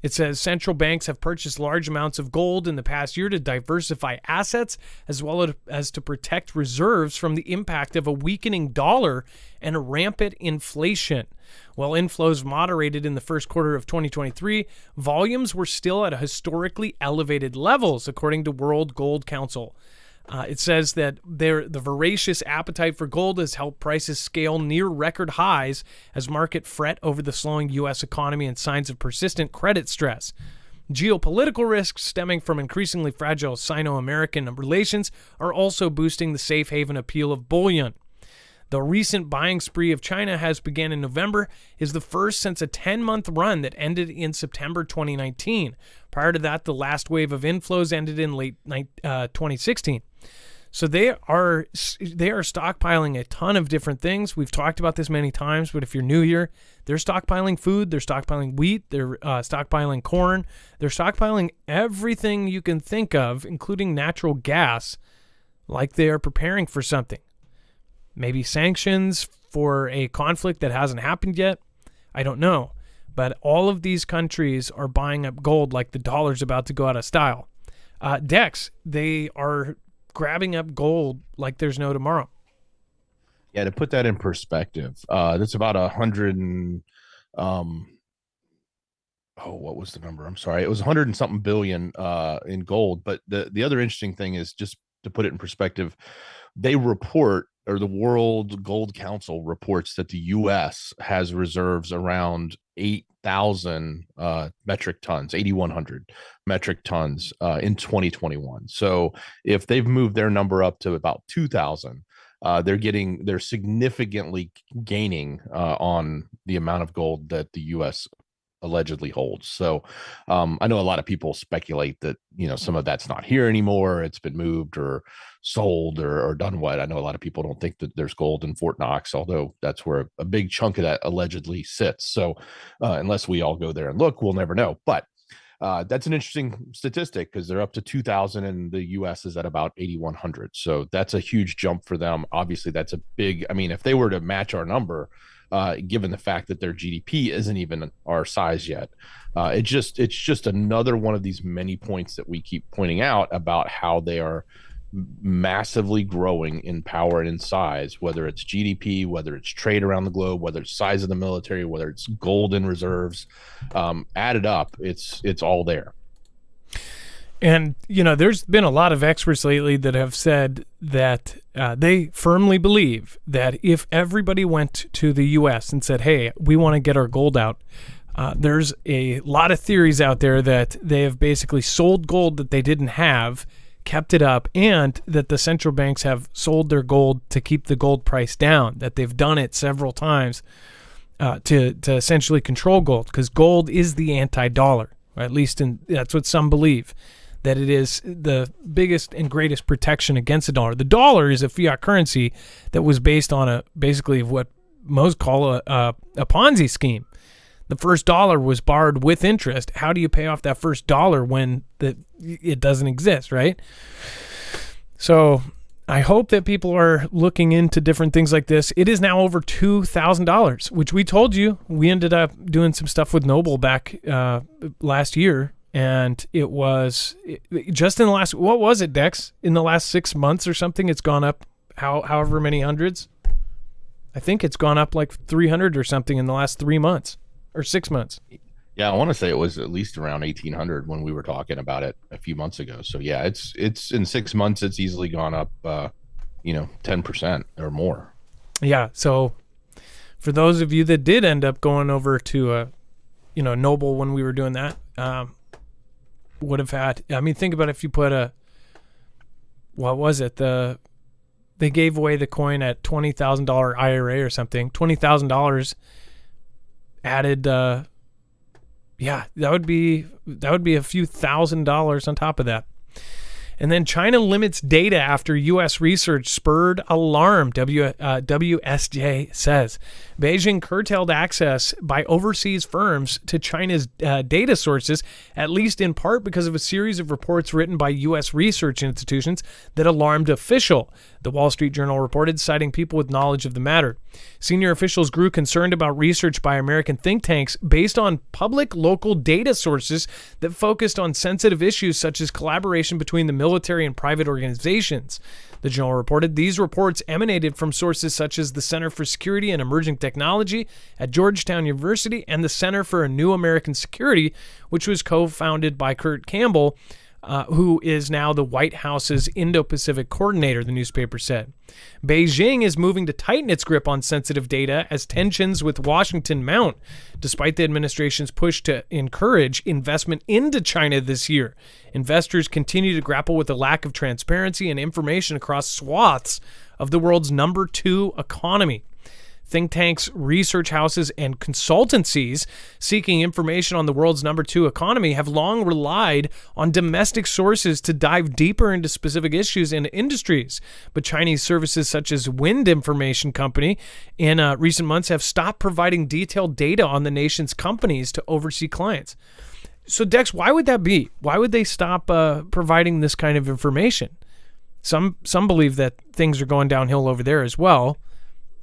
It says central banks have purchased large amounts of gold in the past year to diversify assets as well as to protect reserves from the impact of a weakening dollar and rampant inflation. While inflows moderated in the first quarter of 2023, volumes were still at historically elevated levels, according to World Gold Council. It says that the voracious appetite for gold has helped prices scale near record highs as market fret over the slowing U.S. economy and signs of persistent credit stress. Geopolitical risks stemming from increasingly fragile Sino-American relations are also boosting the safe haven appeal of bullion. The recent buying spree of China has began in November, is the first since a 10-month run that ended in September 2019. Prior to that, the last wave of inflows ended in late 2016. So they are stockpiling a ton of different things. We've talked about this many times, but if you're new here, they're stockpiling food, they're stockpiling wheat, they're stockpiling corn, they're stockpiling everything you can think of, including natural gas, like they are preparing for something. Maybe sanctions for a conflict that hasn't happened yet. I don't know. But all of these countries are buying up gold like the dollar's about to go out of style. Dex, they are grabbing up gold like there's no tomorrow. Yeah, to put that in perspective, that's about 100 and what was the number? I'm sorry. It was 100 and something billion in gold. But the other interesting thing is, just to put it in perspective, they report, or the World Gold Council reports, that the U.S. has reserves around 8,000 metric tons, 8,100 metric tons in 2021. So if they've moved their number up to about 2,000, they're significantly gaining on the amount of gold that the U.S. allegedly holds. So I know a lot of people speculate that, some of that's not here anymore. It's been moved or sold or done what. I know a lot of people don't think that there's gold in Fort Knox, although that's where a big chunk of that allegedly sits. So unless we all go there and look, we'll never know. But that's an interesting statistic, because they're up to 2,000 and the U.S. is at about 8,100. So that's a huge jump for them. Obviously, that's a big, if they were to match our number, given the fact that their GDP isn't even our size yet, it's just another one of these many points that we keep pointing out about how they are massively growing in power and in size, whether it's GDP, whether it's trade around the globe, whether it's size of the military, whether it's gold in reserves, added up, it's all there. And, there's been a lot of experts lately that have said that they firmly believe that if everybody went to the U.S. and said, hey, we want to get our gold out, there's a lot of theories out there that they have basically sold gold that they didn't have, kept it up, and that the central banks have sold their gold to keep the gold price down, that they've done it several times to essentially control gold, because gold is the anti-dollar, or at least that's what some believe, that it is the biggest and greatest protection against the dollar. The dollar is a fiat currency that was based on basically what most call a Ponzi scheme. The first dollar was borrowed with interest. How do you pay off that first dollar when it doesn't exist, right? So I hope that people are looking into different things like this. It is now over $2,000, which we told you. We ended up doing some stuff with Noble back last year, and it was just in the last, what was it, Dex? In the last 6 months or something, it's gone up however many hundreds. I think it's gone up like 300 or something in the last 3 months. Or 6 months. Yeah, I want to say it was at least around 1,800 when we were talking about it a few months ago. So yeah, it's in 6 months, it's easily gone up, 10% or more. Yeah. So for those of you that did end up going over to, Noble when we were doing that, would have had. Think about if you put what was it? They gave away the coin at $20,000 IRA or something. $20,000. Added that would be a few $1,000s on top of that. And then China limits data after U.S. research spurred alarm, WSJ says. Beijing curtailed access by overseas firms to China's data sources, at least in part because of a series of reports written by U.S. research institutions that alarmed official, the Wall Street Journal reported, citing people with knowledge of the matter. Senior officials grew concerned about research by American think tanks based on public local data sources that focused on sensitive issues such as collaboration between the military and private organizations. The Journal reported these reports emanated from sources such as the Center for Security and Emerging Technology at Georgetown University and the Center for a New American Security, which was co-founded by Kurt Campbell, who is now the White House's Indo-Pacific coordinator, the newspaper said. Beijing is moving to tighten its grip on sensitive data as tensions with Washington mount, despite the administration's push to encourage investment into China this year. Investors continue to grapple with a lack of transparency and information across swaths of the world's number 2 economy. Think tanks, research houses, and consultancies seeking information on the world's number 2 economy have long relied on domestic sources to dive deeper into specific issues and industries. But Chinese services such as Wind Information Company in recent months have stopped providing detailed data on the nation's companies to oversee clients. So, Dex, why would that be? Why would they stop providing this kind of information? Some believe that things are going downhill over there as well.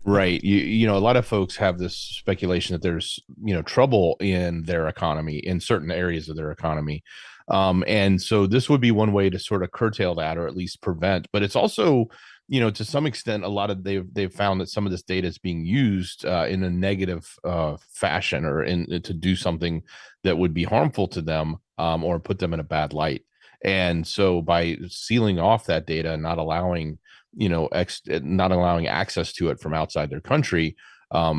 Right. You know, a lot of folks have this speculation that there's, trouble in their economy, in certain areas of their economy. And so this would be one way to sort of curtail that, or at least prevent. But it's also, to some extent, a lot of they've found that some of this data is being used in a negative fashion, or to do something that would be harmful to them, or put them in a bad light. And so by sealing off that data and not allowing access to it from outside their country,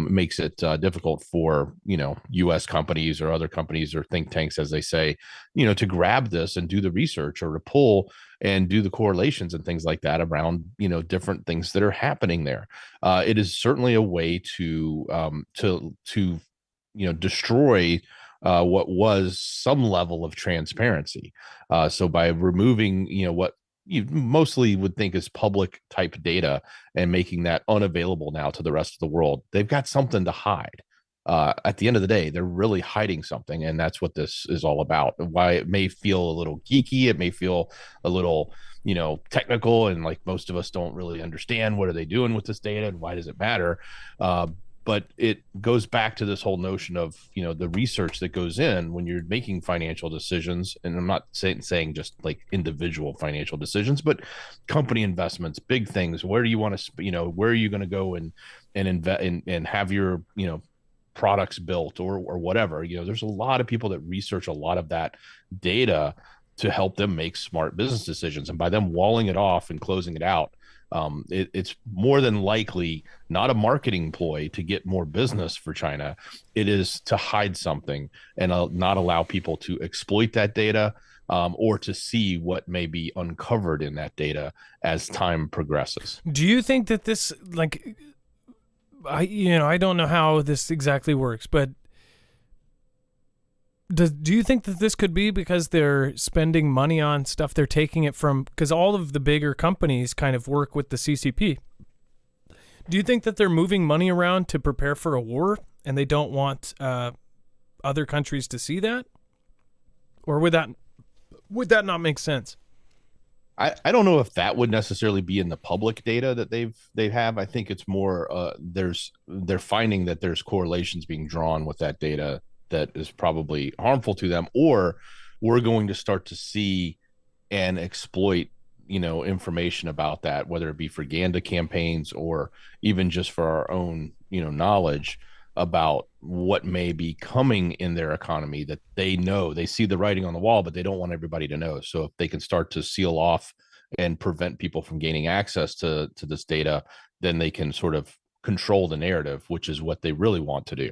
makes it difficult for U.S. companies or other companies or think tanks, as they say, to grab this and do the research, or to pull and do the correlations and things like that around different things that are happening there. It is certainly a way to destroy what was some level of transparency. So by removing what you mostly would think is public type data and making that unavailable now to the rest of the world, they've got something to hide. At the end of the day, they're really hiding something, and that's what this is all about. Why it may feel a little geeky, it may feel a little technical, and like most of us don't really understand what are they doing with this data and why does it matter. But it goes back to this whole notion of, the research that goes in when you're making financial decisions. And I'm not saying just like individual financial decisions, but company investments, big things. Where do you want to, where are you going to go and invest and have your, products built or whatever? There's a lot of people that research a lot of that data to help them make smart business decisions. And by them walling it off and closing it out, it's more than likely not a marketing ploy to get more business for China. It is to hide something and not allow people to exploit that data, or to see what may be uncovered in that data as time progresses. Do you think that this, I don't know how this exactly works, but do you think that this could be because they're spending money on stuff they're taking it from, because all of the bigger companies kind of work with the CCP? Do you think that they're moving money around to prepare for a war and they don't want other countries to see that? Or would that not make sense? I don't know if that would necessarily be in the public data that they have. I think it's more they're finding that there's correlations being drawn with that data that is probably harmful to them, or we're going to start to see and exploit information about that, whether it be propaganda campaigns or even just for our own knowledge about what may be coming in their economy that they see the writing on the wall, but they don't want everybody to know. So if they can start to seal off and prevent people from gaining access to this data, then they can sort of control the narrative, which is what they really want to do.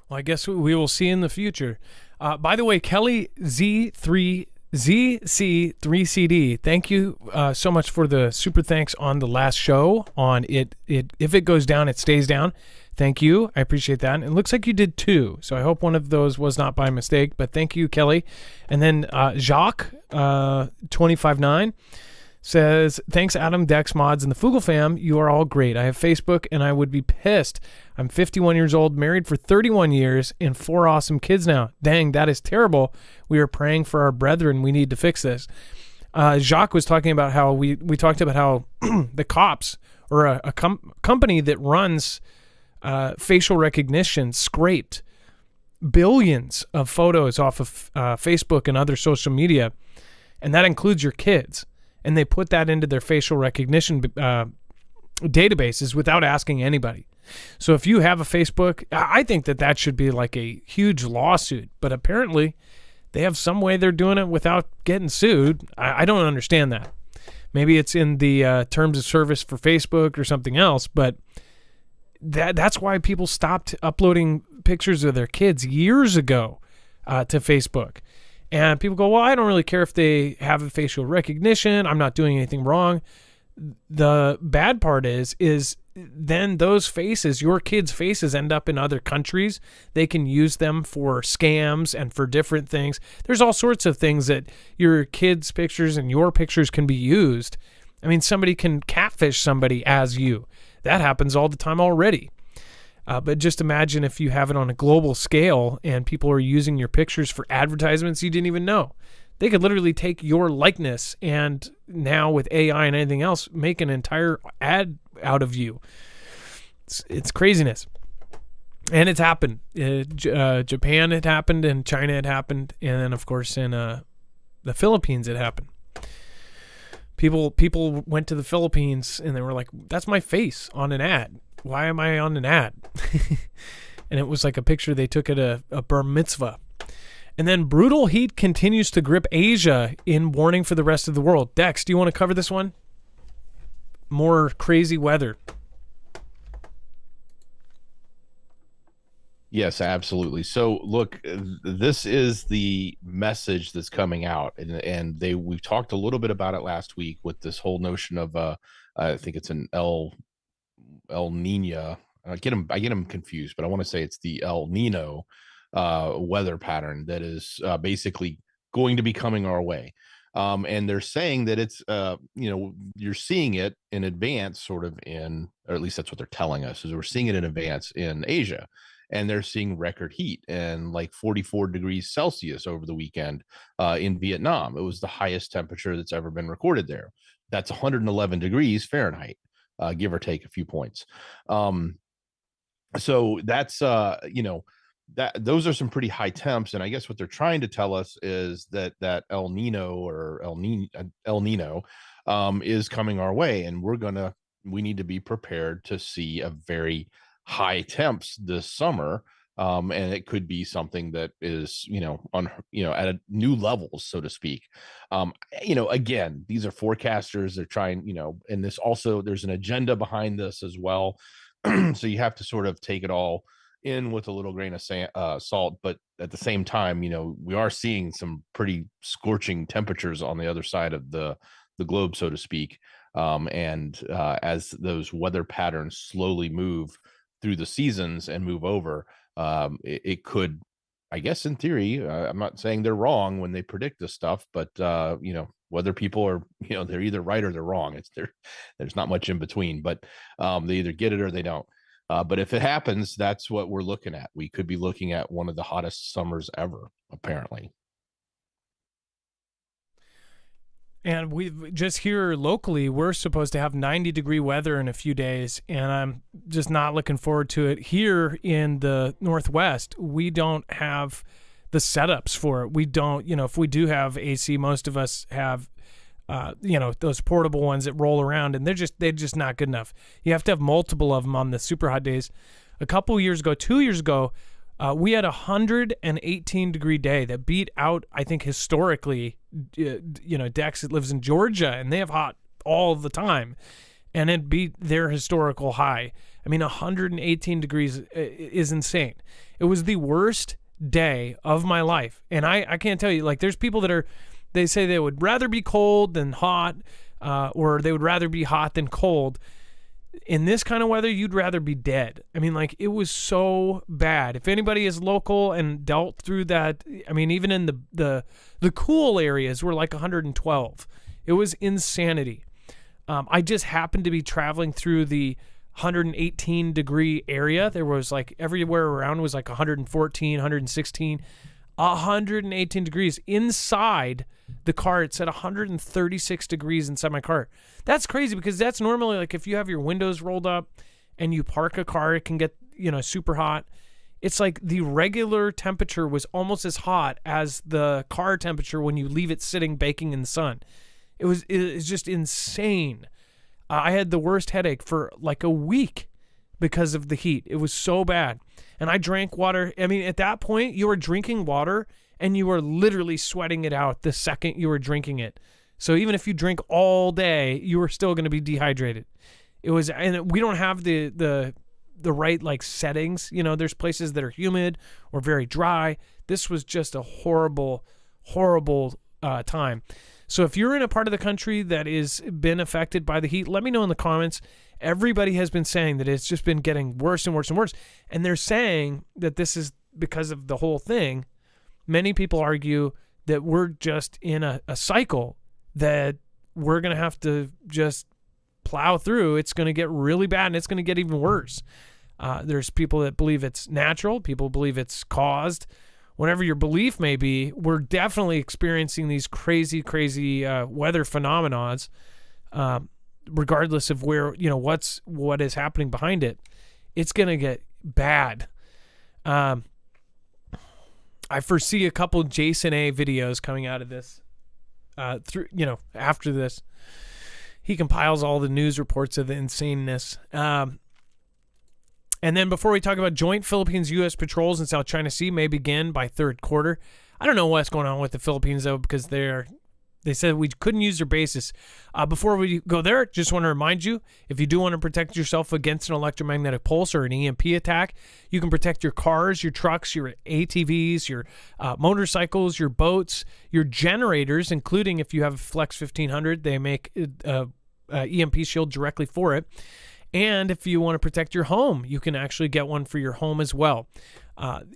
Well, I guess we will see in the future. By the way, Kelly ZC3CD, thank you so much for the super thanks on the last show on it. If it goes down, it stays down. Thank you. I appreciate that. And it looks like you did 2. So I hope one of those was not by mistake, but thank you, Kelly. And then Jacques 259 says, thanks, Adam, Dex, Mods, and the Foogle fam. You are all great. I have Facebook, and I would be pissed. I'm 51 years old, married for 31 years, and 4 awesome kids now. Dang, that is terrible. We are praying for our brethren. We need to fix this. Jacques was talking about how we talked about how the cops, or a company that runs facial recognition, scraped billions of photos off of Facebook and other social media, and that includes your kids. And they put that into their facial recognition databases without asking anybody. So if you have a Facebook, I think that should be like a huge lawsuit. But apparently they have some way they're doing it without getting sued. I don't understand that. Maybe it's in the terms of service for Facebook or something else. But that's why people stopped uploading pictures of their kids years ago to Facebook. And people go, well, I don't really care if they have a facial recognition. I'm not doing anything wrong. The bad part is then those faces, your kids' faces, end up in other countries. They can use them for scams and for different things. There's all sorts of things that your kids' pictures and your pictures can be used. I mean, somebody can catfish somebody as you. That happens all the time already. But just imagine if you have it on a global scale and people are using your pictures for advertisements you didn't even know. They could literally take your likeness and now with AI and anything else, make an entire ad out of you. It's craziness. And it's happened. Japan it happened, and China it happened, and then of course in the Philippines it happened. People went to the Philippines and they were like, that's my face on an ad. Why am I on an ad? And it was like a picture they took at a bar mitzvah. And then brutal heat continues to grip Asia in warning for the rest of the world. Dex, do you want to cover this one? More crazy weather. Yes, absolutely. So look, this is the message that's coming out, and we've talked a little bit about it last week with this whole notion of I think it's an El Nino. I get them confused, but I want to say it's the El Nino weather pattern that is basically going to be coming our way. And they're saying that it's you're seeing it in advance, sort of or at least that's what they're telling us, is we're seeing it in advance in Asia. And they're seeing record heat and like 44 degrees Celsius over the weekend in Vietnam. It was the highest temperature that's ever been recorded there. That's 111 degrees Fahrenheit, give or take a few points. So that's, those are some pretty high temps. And I guess what they're trying to tell us is that El Nino or El Nino is coming our way. And we need to be prepared to see a very high temps this summer, and it could be something that is at a new levels, so to speak. Again, these are forecasters. They're trying, and this also, there's an agenda behind this as well. So you have to sort of take it all in with a little grain of salt, but at the same time, we are seeing some pretty scorching temperatures on the other side of the globe, so to speak. As those weather patterns slowly move through the seasons and move over, it could, I guess in theory, I'm not saying they're wrong when they predict this stuff, but whether people are, they're either right or they're wrong. There's not much in between, but they either get it or they don't. But if it happens, that's what we're looking at. We could be looking at one of the hottest summers ever, apparently. And we just here locally, we're supposed to have 90-degree weather in a few days, and I'm just not looking forward to it. Here in the Northwest, we don't have the setups for it. We don't, if we do have AC, most of us have, those portable ones that roll around, and they're just not good enough. You have to have multiple of them on the super hot days. A couple years ago, 2 years ago, we had a 118-degree day that beat out, I think, historically, Dex lives in Georgia, and they have hot all the time, and it beat their historical high. I mean, 118 degrees is insane. It was the worst day of my life, and I can't tell you, like, there's people they say they would rather be cold than hot, or they would rather be hot than cold. In this kind of weather, you'd rather be dead. I mean, like, it was so bad. If anybody is local and dealt through that, I mean, even in the cool areas were like 112. It was insanity. I just happened to be traveling through the 118-degree area. There was like everywhere around was like 114, 116, 118 degrees inside the car. It said 136 degrees inside my car. That's crazy, because that's normally like if you have your windows rolled up and you park a car, it can get, super hot. It's like the regular temperature was almost as hot as the car temperature when you leave it sitting baking in the sun. It was just insane. I had the worst headache for like a week because of the heat. It was so bad. And I drank water. I mean, at that point, you were drinking water and you were literally sweating it out the second you were drinking it. So even if you drink all day, you were still going to be dehydrated. It was, and we don't have the right like settings. There's places that are humid or very dry. This was just a horrible, horrible time. So if you're in a part of the country that is been affected by the heat, let me know in the comments. Everybody has been saying that it's just been getting worse and worse and worse. And they're saying that this is because of the whole thing. Many people argue that we're just in a cycle that we're going to have to just plow through. It's going to get really bad, and it's going to get even worse. There's people that believe it's natural. People believe it's caused. Whatever your belief may be, we're definitely experiencing these crazy weather phenomena, regardless of where, what is happening behind it. It's going to get bad. I foresee a couple Jason A videos coming out of this after this. He compiles all the news reports of the insaneness. And then before we talk about joint Philippines-U.S. patrols in South China Sea may begin by third quarter. I don't know what's going on with the Philippines, though, because they said we couldn't use their bases. Before we go there, just want to remind you, if you do want to protect yourself against an electromagnetic pulse or an EMP attack, you can protect your cars, your trucks, your ATVs, your motorcycles, your boats, your generators, including if you have a Flex 1500, they make EMP Shield directly for it. And if you want to protect your home, you can actually get one for your home as well.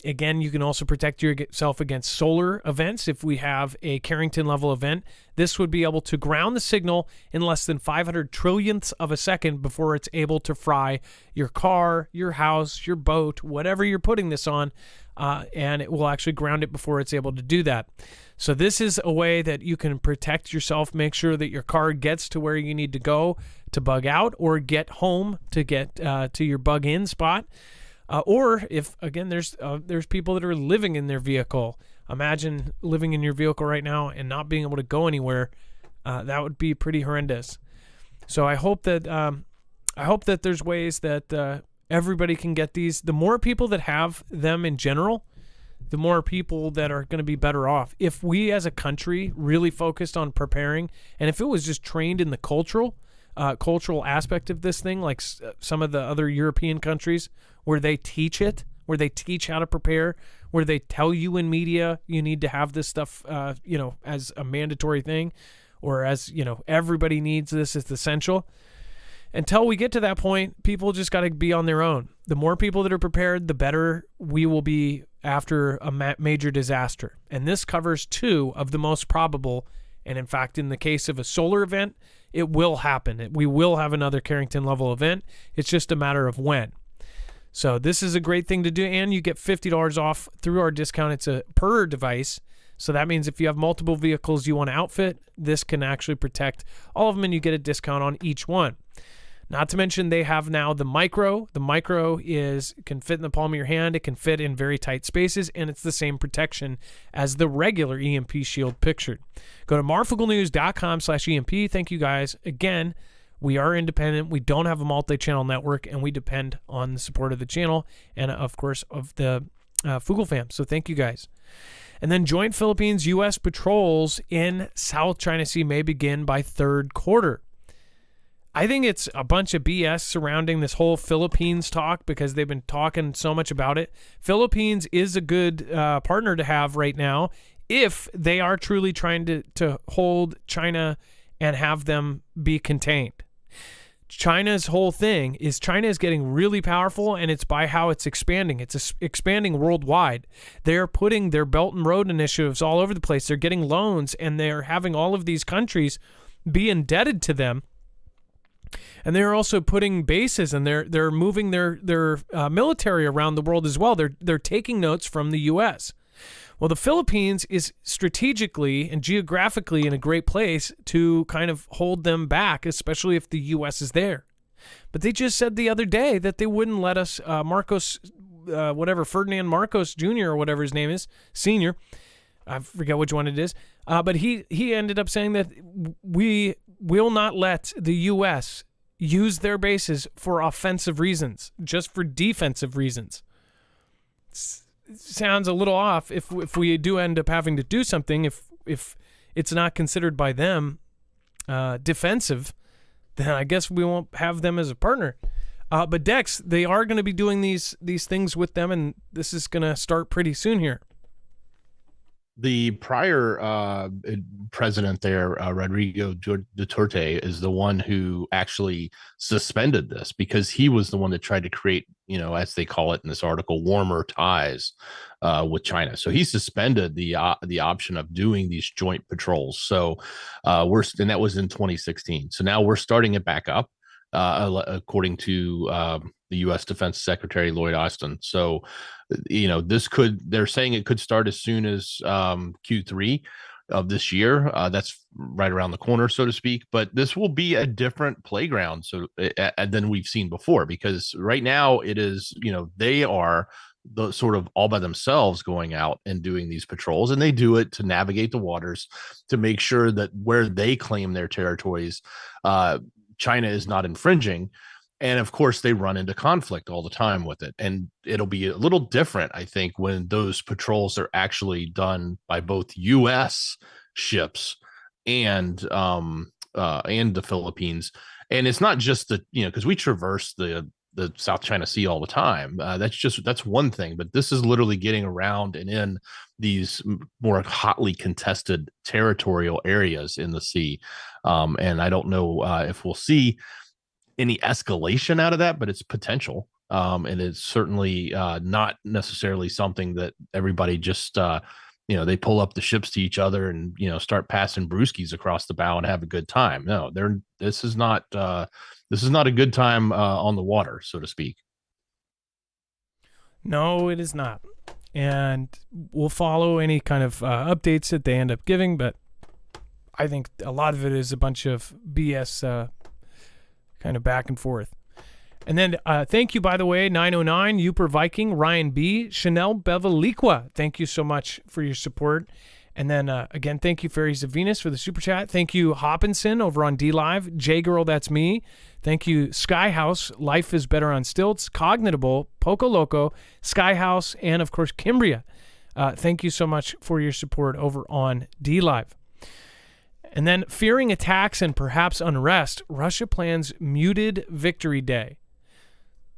Again, you can also protect yourself against solar events. If we have a Carrington level event, this would be able to ground the signal in less than 500 trillionths of a second before it's able to fry your car, your house, your boat, whatever you're putting this on, and it will actually ground it before it's able to do that. So this is a way that you can protect yourself, make sure that your car gets to where you need to go to bug out, or get home to get to your bug in spot. Or if, again, there's people that are living in their vehicle. Imagine living in your vehicle right now and not being able to go anywhere. That would be pretty horrendous. So I hope that there's ways that everybody can get these. The more people that have them in general, the more people that are going to be better off. If we as a country really focused on preparing, and if it was just trained in the cultural aspect of this thing, like some of the other European countries where they teach it, where they teach how to prepare, where they tell you in media you need to have this stuff, as a mandatory thing, or as, everybody needs this, it's essential. Until we get to that point, people just got to be on their own. The more people that are prepared, the better we will be after a major disaster. And this covers two of the most probable. And in fact, in the case of a solar event, it will happen. We will have another Carrington level event. It's just a matter of when. So this is a great thing to do. And you get $50 off through our discount. It's a per device. So that means if you have multiple vehicles you want to outfit, this can actually protect all of them, and you get a discount on each one. Not to mention they have now the micro. The micro can fit in the palm of your hand. It can fit in very tight spaces, and it's the same protection as the regular EMP Shield pictured. Go to marfugglenews.com/EMP. Thank you guys. Again, we are independent. We don't have a multi-channel network, and we depend on the support of the channel and, of course, of the Foogle fam. So thank you guys. And then joint Philippines-U.S. patrols in South China Sea may begin by third quarter. I think it's a bunch of BS surrounding this whole Philippines talk because they've been talking so much about it. Philippines is a good partner to have right now if they are truly trying to hold China and have them be contained. China's whole thing is China is getting really powerful, and it's by how it's expanding. It's expanding worldwide. They're putting their Belt and Road initiatives all over the place. They're getting loans, and they're having all of these countries be indebted to them. And they're also putting bases, and they're moving their military around the world as well. They're taking notes from the U.S. Well, the Philippines is strategically and geographically in a great place to kind of hold them back, especially if the U.S. is there. But they just said the other day that they wouldn't let us, Ferdinand Marcos Jr. or whatever his name is, Senior. I forget which one it is. But he ended up saying that we will not let the U.S. use their bases for offensive reasons, just for defensive reasons. Sounds a little off if we do end up having to do something, if it's not considered by them defensive, then I guess we won't have them as a partner. But Dex, they are going to be doing these things with them, and this is going to start pretty soon here. The prior president there, Rodrigo Duterte, is the one who actually suspended this because he was the one that tried to create, as they call it in this article, warmer ties with China. So he suspended the option of doing these joint patrols. So and that was in 2016. So now we're starting it back up, according to the U.S. Defense Secretary Lloyd Austin. So, they're saying it could start as soon as Q3 of this year. That's right around the corner, so to speak. But this will be a different playground than we've seen before, because right now it is, they are the sort of all by themselves going out and doing these patrols, and they do it to navigate the waters to make sure that where they claim their territories, China is not infringing. And of course, they run into conflict all the time with it. And it'll be a little different, I think, when those patrols are actually done by both U.S. ships and the Philippines. And it's not just because we traverse the South China Sea all the time. That's one thing. But this is literally getting around and in these more hotly contested territorial areas in the sea. And I don't know if we'll see any escalation out of that, but it's potential. And it's certainly not necessarily something that everybody just, they pull up the ships to each other and, start passing brewskis across the bow and have a good time. No, this is not a good time on the water, so to speak. No, it is not. And we'll follow any kind of updates that they end up giving, but I think a lot of it is a bunch of BS kind of back and forth. And then thank you, by the way, 909, Uper Viking, Ryan B, Chanel Beveliqua. Thank you so much for your support. And then again, thank you, Fairies of Venus, for the super chat. Thank you, Hopkinson over on D Live. J Girl, that's me. Thank you, Skyhouse, Life is Better on Stilts, Cognitable, Poco Loco, Skyhouse, and of course, Kimbria. Thank you so much for your support over on D Live. And then, fearing attacks and perhaps unrest, Russia plans muted Victory Day.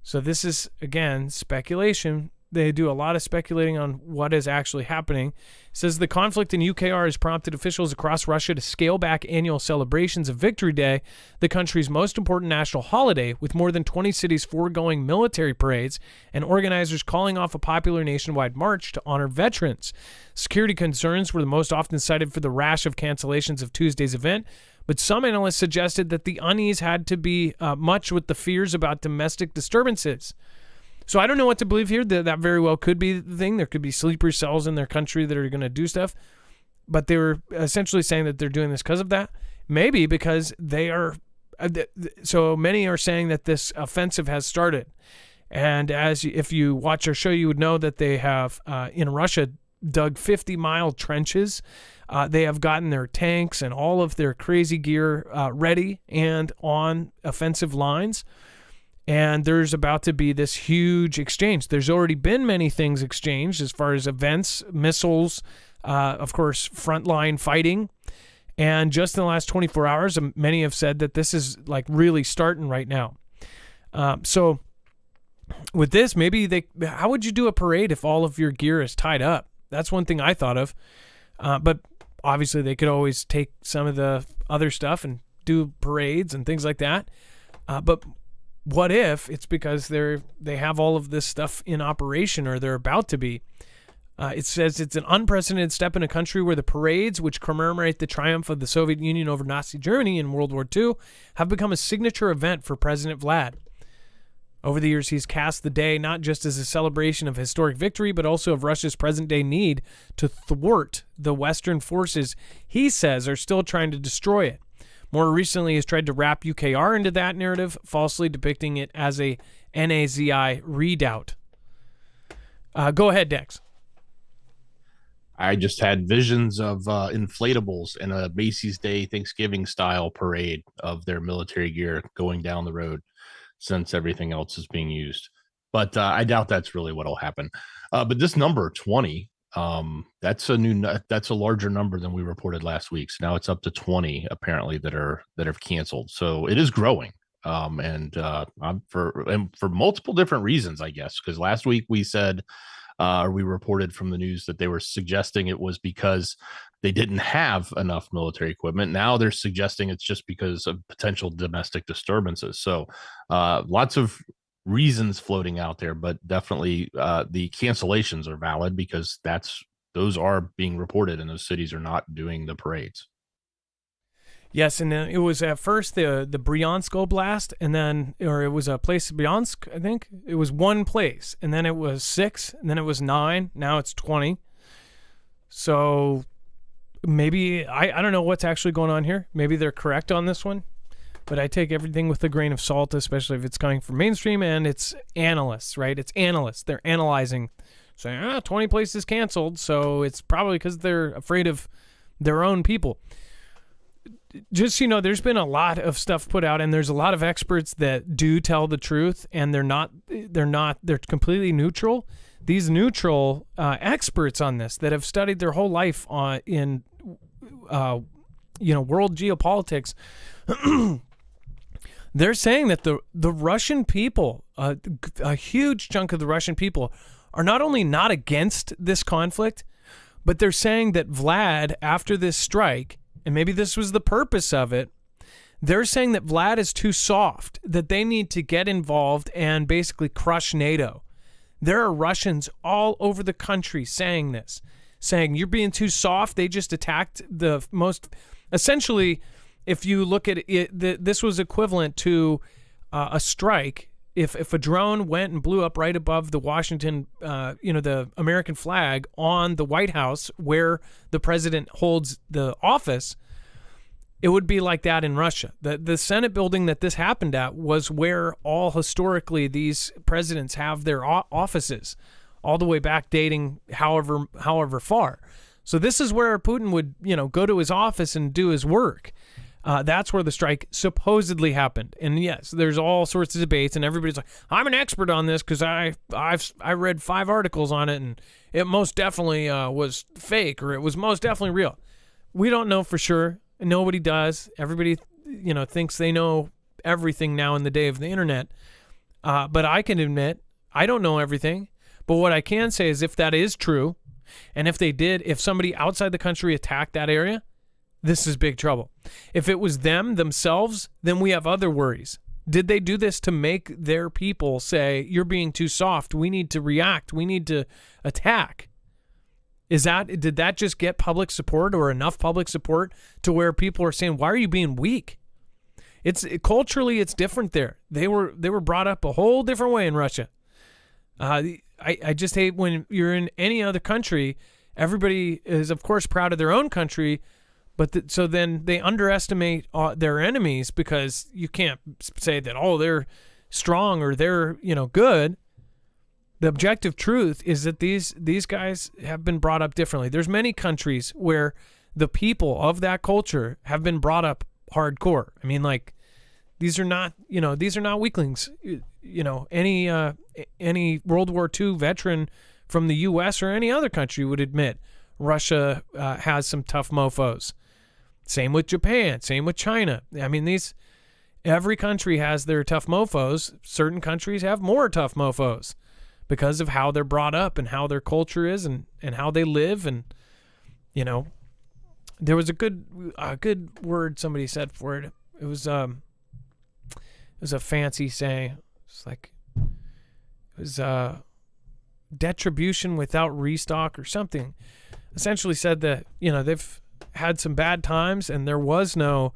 So this is, again, speculation. They do a lot of speculating on what is actually happening. It says the conflict in UKR has prompted officials across Russia to scale back annual celebrations of Victory Day, the country's most important national holiday, with more than 20 cities foregoing military parades and organizers calling off a popular nationwide march to honor veterans. Security concerns were the most often cited for the rash of cancellations of Tuesday's event, but some analysts suggested that the unease had to be much with the fears about domestic disturbances. So I don't know what to believe here. That very well could be the thing. There could be sleeper cells in their country that are going to do stuff. But they were essentially saying that they're doing this because of that. Maybe because they are. So many are saying that this offensive has started. And if you watch our show, you would know that they have, in Russia, dug 50-mile trenches. They have gotten their tanks and all of their crazy gear ready and on offensive lines. And there's about to be this huge exchange. There's already been many things exchanged as far as events, missiles, of course, frontline fighting. And just in the last 24 hours, many have said that this is like really starting right now. So with this, how would you do a parade if all of your gear is tied up? That's one thing I thought of. But obviously they could always take some of the other stuff and do parades and things like that. But what if it's because they have all of this stuff in operation, or they're about to be? It says it's an unprecedented step in a country where the parades, which commemorate the triumph of the Soviet Union over Nazi Germany in World War II, have become a signature event for President Vlad. Over the years, he's cast the day not just as a celebration of historic victory, but also of Russia's present-day need to thwart the Western forces he says are still trying to destroy it. More recently, he's tried to wrap UKR into that narrative, falsely depicting it as a NAZI redoubt. Go ahead, Dex. I just had visions of inflatables and a Macy's Day Thanksgiving style parade of their military gear going down the road, since everything else is being used. But I doubt that's really what will happen. But this number 20, that's a larger number than we reported last week. So now it's up to 20 apparently that have canceled. So it is growing. And for multiple different reasons, I guess, because last week we said or we reported from the news that they were suggesting it was because they didn't have enough military equipment. Now they're suggesting it's just because of potential domestic disturbances. So lots of reasons floating out there, but definitely the cancellations are valid because those are being reported and those cities are not doing the parades. Yes, and then it was at first the Bryansk blast, and then, or it was a place Bryansk, I think. It was one place, and then it was 6, and then it was 9. Now it's 20. So maybe I don't know what's actually going on here. Maybe they're correct on this one, but I take everything with a grain of salt, especially if it's coming from mainstream and it's analysts, right? It's analysts. They're analyzing, saying 20 places canceled, so it's probably because they're afraid of their own people. Just so you know, there's been a lot of stuff put out, and there's a lot of experts that do tell the truth, and they're completely neutral. These neutral experts on this that have studied their whole life in world geopolitics, they're saying that the Russian people, a huge chunk of the Russian people, are not only not against this conflict, but they're saying that Vlad, after this strike, and maybe this was the purpose of it, they're saying that Vlad is too soft, that they need to get involved and basically crush NATO. There are Russians all over the country saying this, saying you're being too soft. They just attacked the most, essentially, if you look at it, this was equivalent to a strike. If a drone went and blew up right above the Washington, the American flag on the White House where the president holds the office, it would be like that in Russia. The Senate building that this happened at was where all historically these presidents have their offices, all the way back dating however far. So this is where Putin would, go to his office and do his work. That's where the strike supposedly happened. And yes, there's all sorts of debates, and everybody's like, I'm an expert on this because I read 5 articles on it, and it most definitely was fake, or it was most definitely real. We don't know for sure. Nobody does. Everybody, thinks they know everything now in the day of the internet. But I can admit, I don't know everything. But what I can say is if that is true, and if somebody outside the country attacked that area, this is big trouble. If it was them themselves, then we have other worries. Did they do this to make their people say, you're being too soft, we need to react, we need to attack? Did that just get public support, or enough public support to where people are saying, why are you being weak? Culturally, it's different there. They were brought up a whole different way in Russia. I just hate when you're in any other country, everybody is, of course, proud of their own country, but so then they underestimate their enemies because you can't say that, they're strong or they're, good. The objective truth is that these guys have been brought up differently. There's many countries where the people of that culture have been brought up hardcore. I mean, like, these are not weaklings. Any World War II veteran from the U.S. or any other country would admit Russia has some tough mofos. Same with Japan. Same with China. I mean, every country has their tough mofos. Certain countries have more tough mofos because of how they're brought up and how their culture is and how they live. And, there was a good word somebody said for it. It was a fancy saying. It's like, it was detribution without restock or something. Essentially said that, they've had some bad times and there was no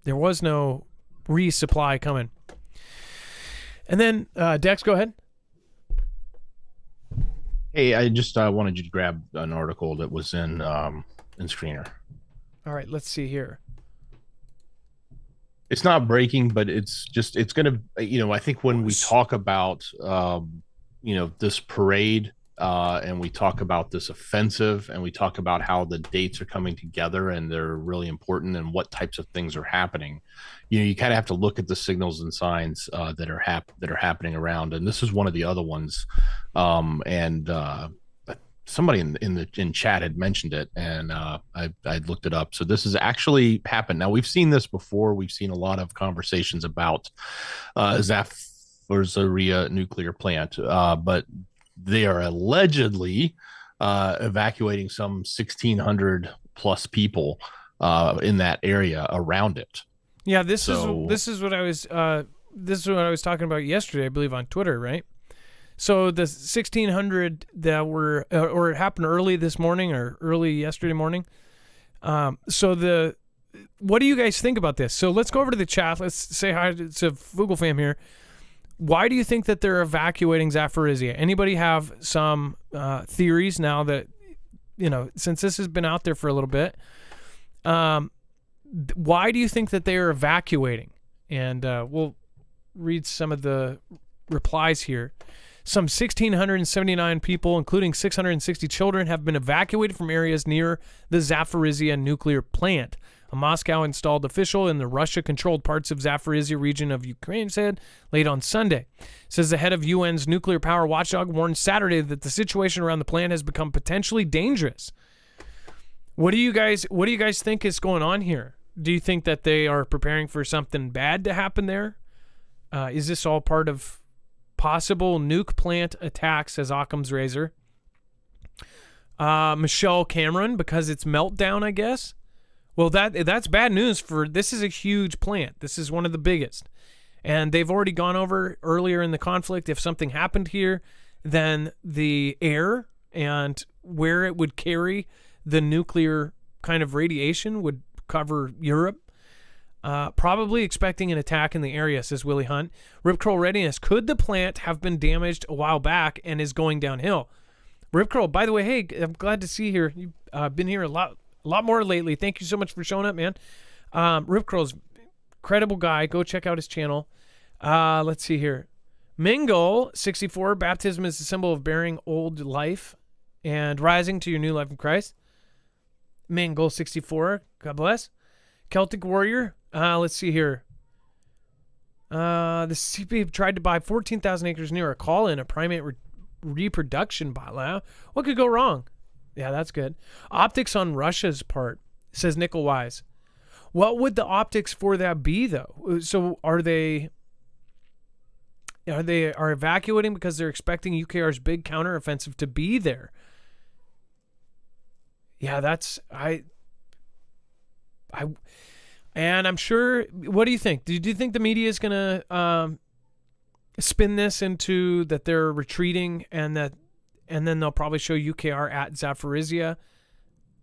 resupply coming. And then Dex, go ahead. Hey, I just wanted you to grab an article that was in Screener. All right, let's see here. It's not breaking, but it's going to, I think when we talk about, this parade and we talk about this offensive and we talk about how the dates are coming together and they're really important and what types of things are happening, you kind of have to look at the signals and signs that are happening around. And this is one of the other ones. Somebody in chat had mentioned it, and I looked it up. So this has actually happened. Now, we've seen this before. We've seen a lot of conversations about Zaporizhzhia nuclear plant, but they are allegedly evacuating some 1,600 plus people in that area around it. Yeah, this is So this is what I was this is what I was talking about yesterday, I believe, on Twitter, right? So the 1,600 that were, or it happened early this morning or early yesterday morning. What do you guys think about this? So let's go over to the chat. Let's say hi to Foogle fam here. Why do you think that they're evacuating Zaporizhia? Anybody have some theories now that, since this has been out there for a little bit? Why do you think that they are evacuating? And we'll read some of the replies here. Some 1,679 people, including 660 children, have been evacuated from areas near the Zaporizhia nuclear plant. A Moscow-installed official in the Russia-controlled parts of Zaporizhia region of Ukraine said late on Sunday. Says the head of UN's nuclear power watchdog warned Saturday that the situation around the plant has become potentially dangerous. What do you guys think is going on here? Do you think that they are preparing for something bad to happen there? Is this all part of possible nuke plant attacks, says Occam's Razor? Michelle Cameron, because it's meltdown, I guess. Well, that's bad news this is a huge plant. This is one of the biggest. And they've already gone over earlier in the conflict, if something happened here, then the air and where it would carry the nuclear kind of radiation would cover Europe. Probably expecting an attack in the area, says Willie Hunt. Rip Curl readiness. Could the plant have been damaged a while back and is going downhill? Rip Curl, by the way, hey, I'm glad to see you here. You've been here a lot more lately. Thank you so much for showing up, man. Rip Curl's incredible guy. Go check out his channel. Let's see here. Mingle 64. Baptism is a symbol of bearing old life and rising to your new life in Christ. Mingle 64. God bless. Celtic Warrior. Let's see here. The CP tried to buy 14,000 acres near a call-in, a primate reproduction bot. What could go wrong? Yeah, that's good. Optics on Russia's part, says Nickel Wise. What would the optics for that be, though? So are they evacuating because they're expecting UKR's big counteroffensive to be there? Yeah, and I'm sure. What do you think? Do you think the media is going to spin this into that they're retreating and then they'll probably show UKR at Zaporizhia?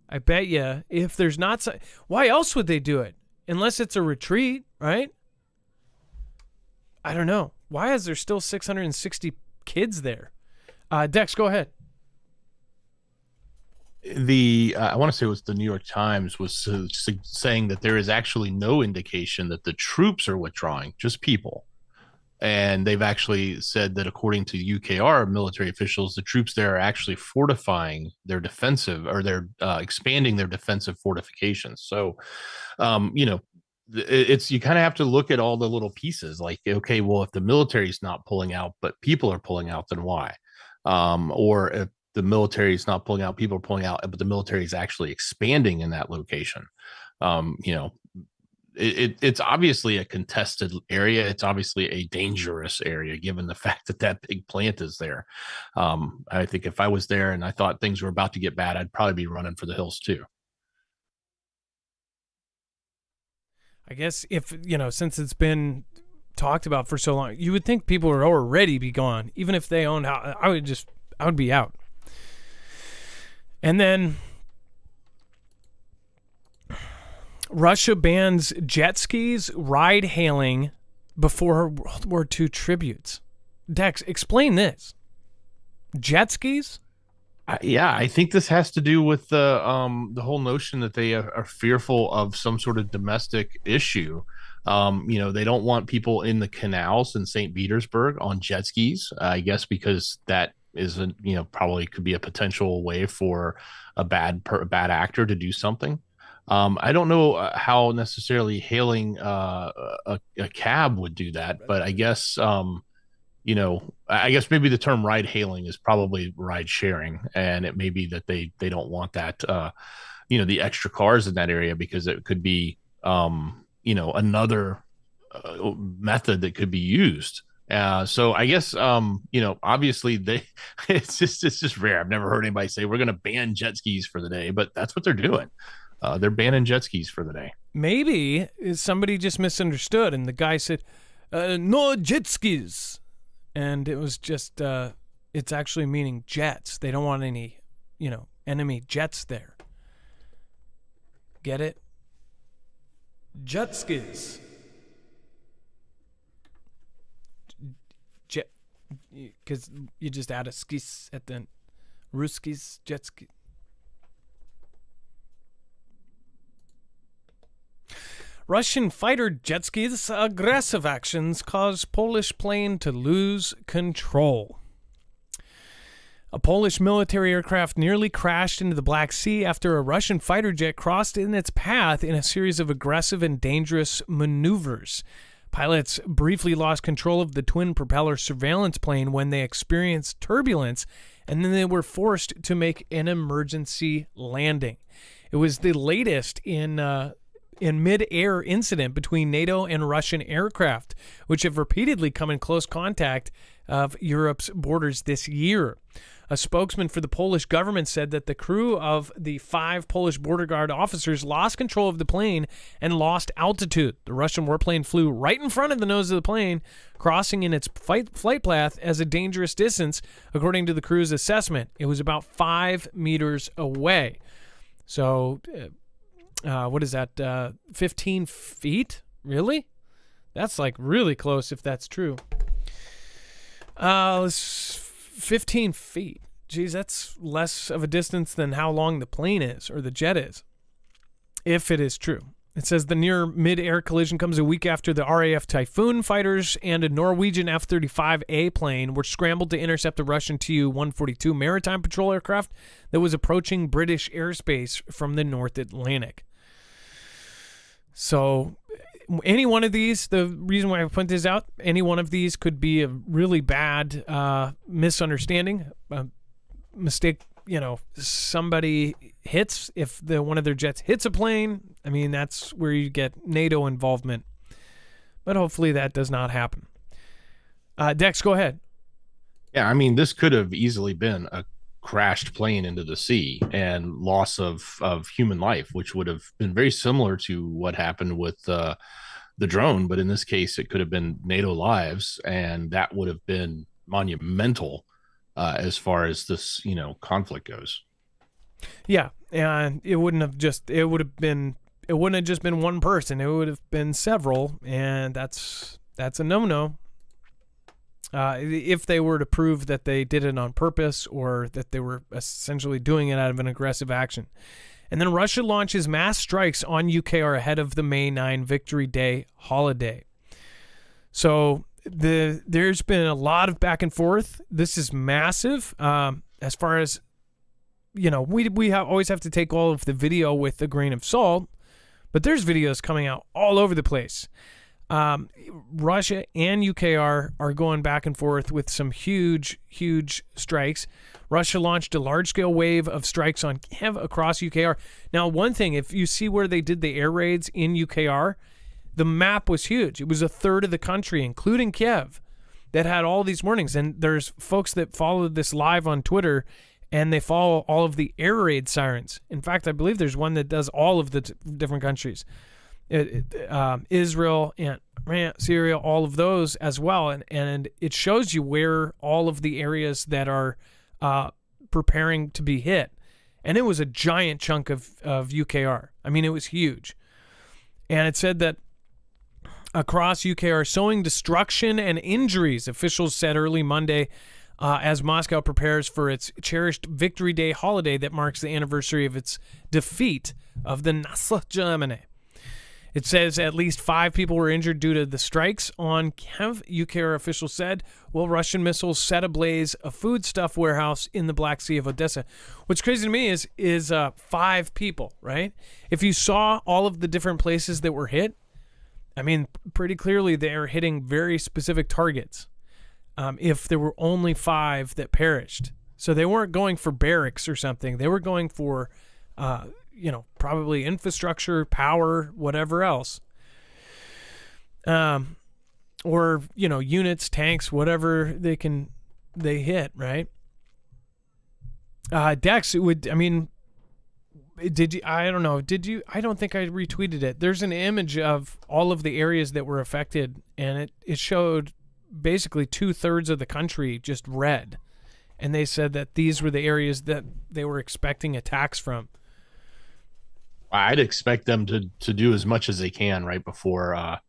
I bet you if there's not, why else would they do it? Unless it's a retreat, right? I don't know. Why is there still 660 kids there? Dex, go ahead. I want to say it was the New York Times was saying that there is actually no indication that the troops are withdrawing, just people. And they've actually said that according to UKR military officials, the troops there are actually fortifying their defensive, or they're expanding their defensive fortifications. So, it's, you kind of have to look at all the little pieces. Like, okay, well, if the military's not pulling out, but people are pulling out, then why? Or if the military is not pulling out, people are pulling out, but the military is actually expanding in that location. It's obviously a contested area. It's obviously a dangerous area, given the fact that that big plant is there. I think if I was there and I thought things were about to get bad, I'd probably be running for the hills too. I guess if, since it's been talked about for so long, you would think people would already be gone. Even if they owned, I would be out. And then Russia bans jet skis, ride hailing before World War II tributes. Dex, explain this. Jet skis? Yeah, I think this has to do with the whole notion that they are fearful of some sort of domestic issue. They don't want people in the canals in St. Petersburg on jet skis, I guess, because that is probably could be a potential way for a bad actor to do something. I don't know how necessarily hailing a cab would do that, but I guess I guess maybe the term ride hailing is probably ride sharing, and it may be that they don't want that the extra cars in that area, because it could be another method that could be used. So I guess obviously they it's just rare. I've never heard anybody say we're going to ban jet skis for the day, but that's what they're doing. They're banning jet skis for the day. Maybe somebody just misunderstood, and the guy said, "No jet skis," and it was just it's actually meaning jets. They don't want any, enemy jets there. Get it? Jet skis. Jet, because you just add a skis at the Ruskis jet ski. Russian fighter jet skis' aggressive actions caused Polish plane to lose control. A Polish military aircraft nearly crashed into the Black Sea after a Russian fighter jet crossed in its path in a series of aggressive and dangerous maneuvers. Pilots briefly lost control of the twin propeller surveillance plane when they experienced turbulence, and then they were forced to make an emergency landing. It was the latest in mid-air incident between NATO and Russian aircraft, which have repeatedly come in close contact of Europe's borders this year. A spokesman for the Polish government said that the crew of the 5 Polish border guard officers lost control of the plane and lost altitude. The Russian warplane flew right in front of the nose of the plane, crossing in its flight path as a dangerous distance, according to the crew's assessment. It was about 5 meters away. So, what is that, 15 feet? Really? That's like really close if that's true. 15 feet. Geez, that's less of a distance than how long the plane is or the jet is, if it is true. It says the near mid-air collision comes a week after the RAF Typhoon fighters and a Norwegian F-35A plane were scrambled to intercept the Russian Tu-142 maritime patrol aircraft that was approaching British airspace from the North Atlantic. So any one of these, the reason why I point this out, any one of these could be a really bad misunderstanding, mistake. Somebody hits, if one of their jets hits a plane, I mean, that's where you get NATO involvement. But hopefully that does not happen. Dex, go ahead. Yeah, I mean, this could have easily been a crashed plane into the sea and loss of human life, which would have been very similar to what happened with the drone. But in this case, it could have been NATO lives, and that would have been monumental as far as this, conflict goes. Yeah, and it wouldn't have just been one person. It would have been several, and that's a no-no. If they were to prove that they did it on purpose or that they were essentially doing it out of an aggressive action. And then Russia launches mass strikes on UKR ahead of the May 9 Victory Day holiday. So there's been a lot of back and forth. This is massive. As far as, we always have to take all of the video with a grain of salt, but there's videos coming out all over the place. Russia and UKR are going back and forth with some huge, huge strikes. Russia launched a large-scale wave of strikes on Kiev across UKR. Now, one thing, if you see where they did the air raids in UKR, the map was huge. It was a third of the country, including Kiev, that had all these warnings. And there's folks that followed this live on Twitter, and they follow all of the air raid sirens. In fact, I believe there's one that does all of the different countries. Israel and Syria, all of those as well, and it shows you where all of the areas that are preparing to be hit, and it was a giant chunk of UKR. I mean, it was huge, and it said that across UKR, sowing destruction and injuries. Officials said early Monday, as Moscow prepares for its cherished Victory Day holiday that marks the anniversary of its defeat of the Nazi Germany. It says at least 5 people were injured due to the strikes on Kiev, UKR officials said, while Russian missiles set ablaze a foodstuff warehouse in the Black Sea of Odessa. What's crazy to me is 5 people, right? If you saw all of the different places that were hit, I mean, pretty clearly they're hitting very specific targets. If there were only 5 that perished. So they weren't going for barracks or something. They were going for probably infrastructure, power, whatever else. or, units, tanks, whatever they hit, right? Dex, did you, I don't know, I don't think I retweeted it. There's an image of all of the areas that were affected, and it showed basically 2/3 of the country just red. And they said that these were the areas that they were expecting attacks from. I'd expect them to do as much as they can right before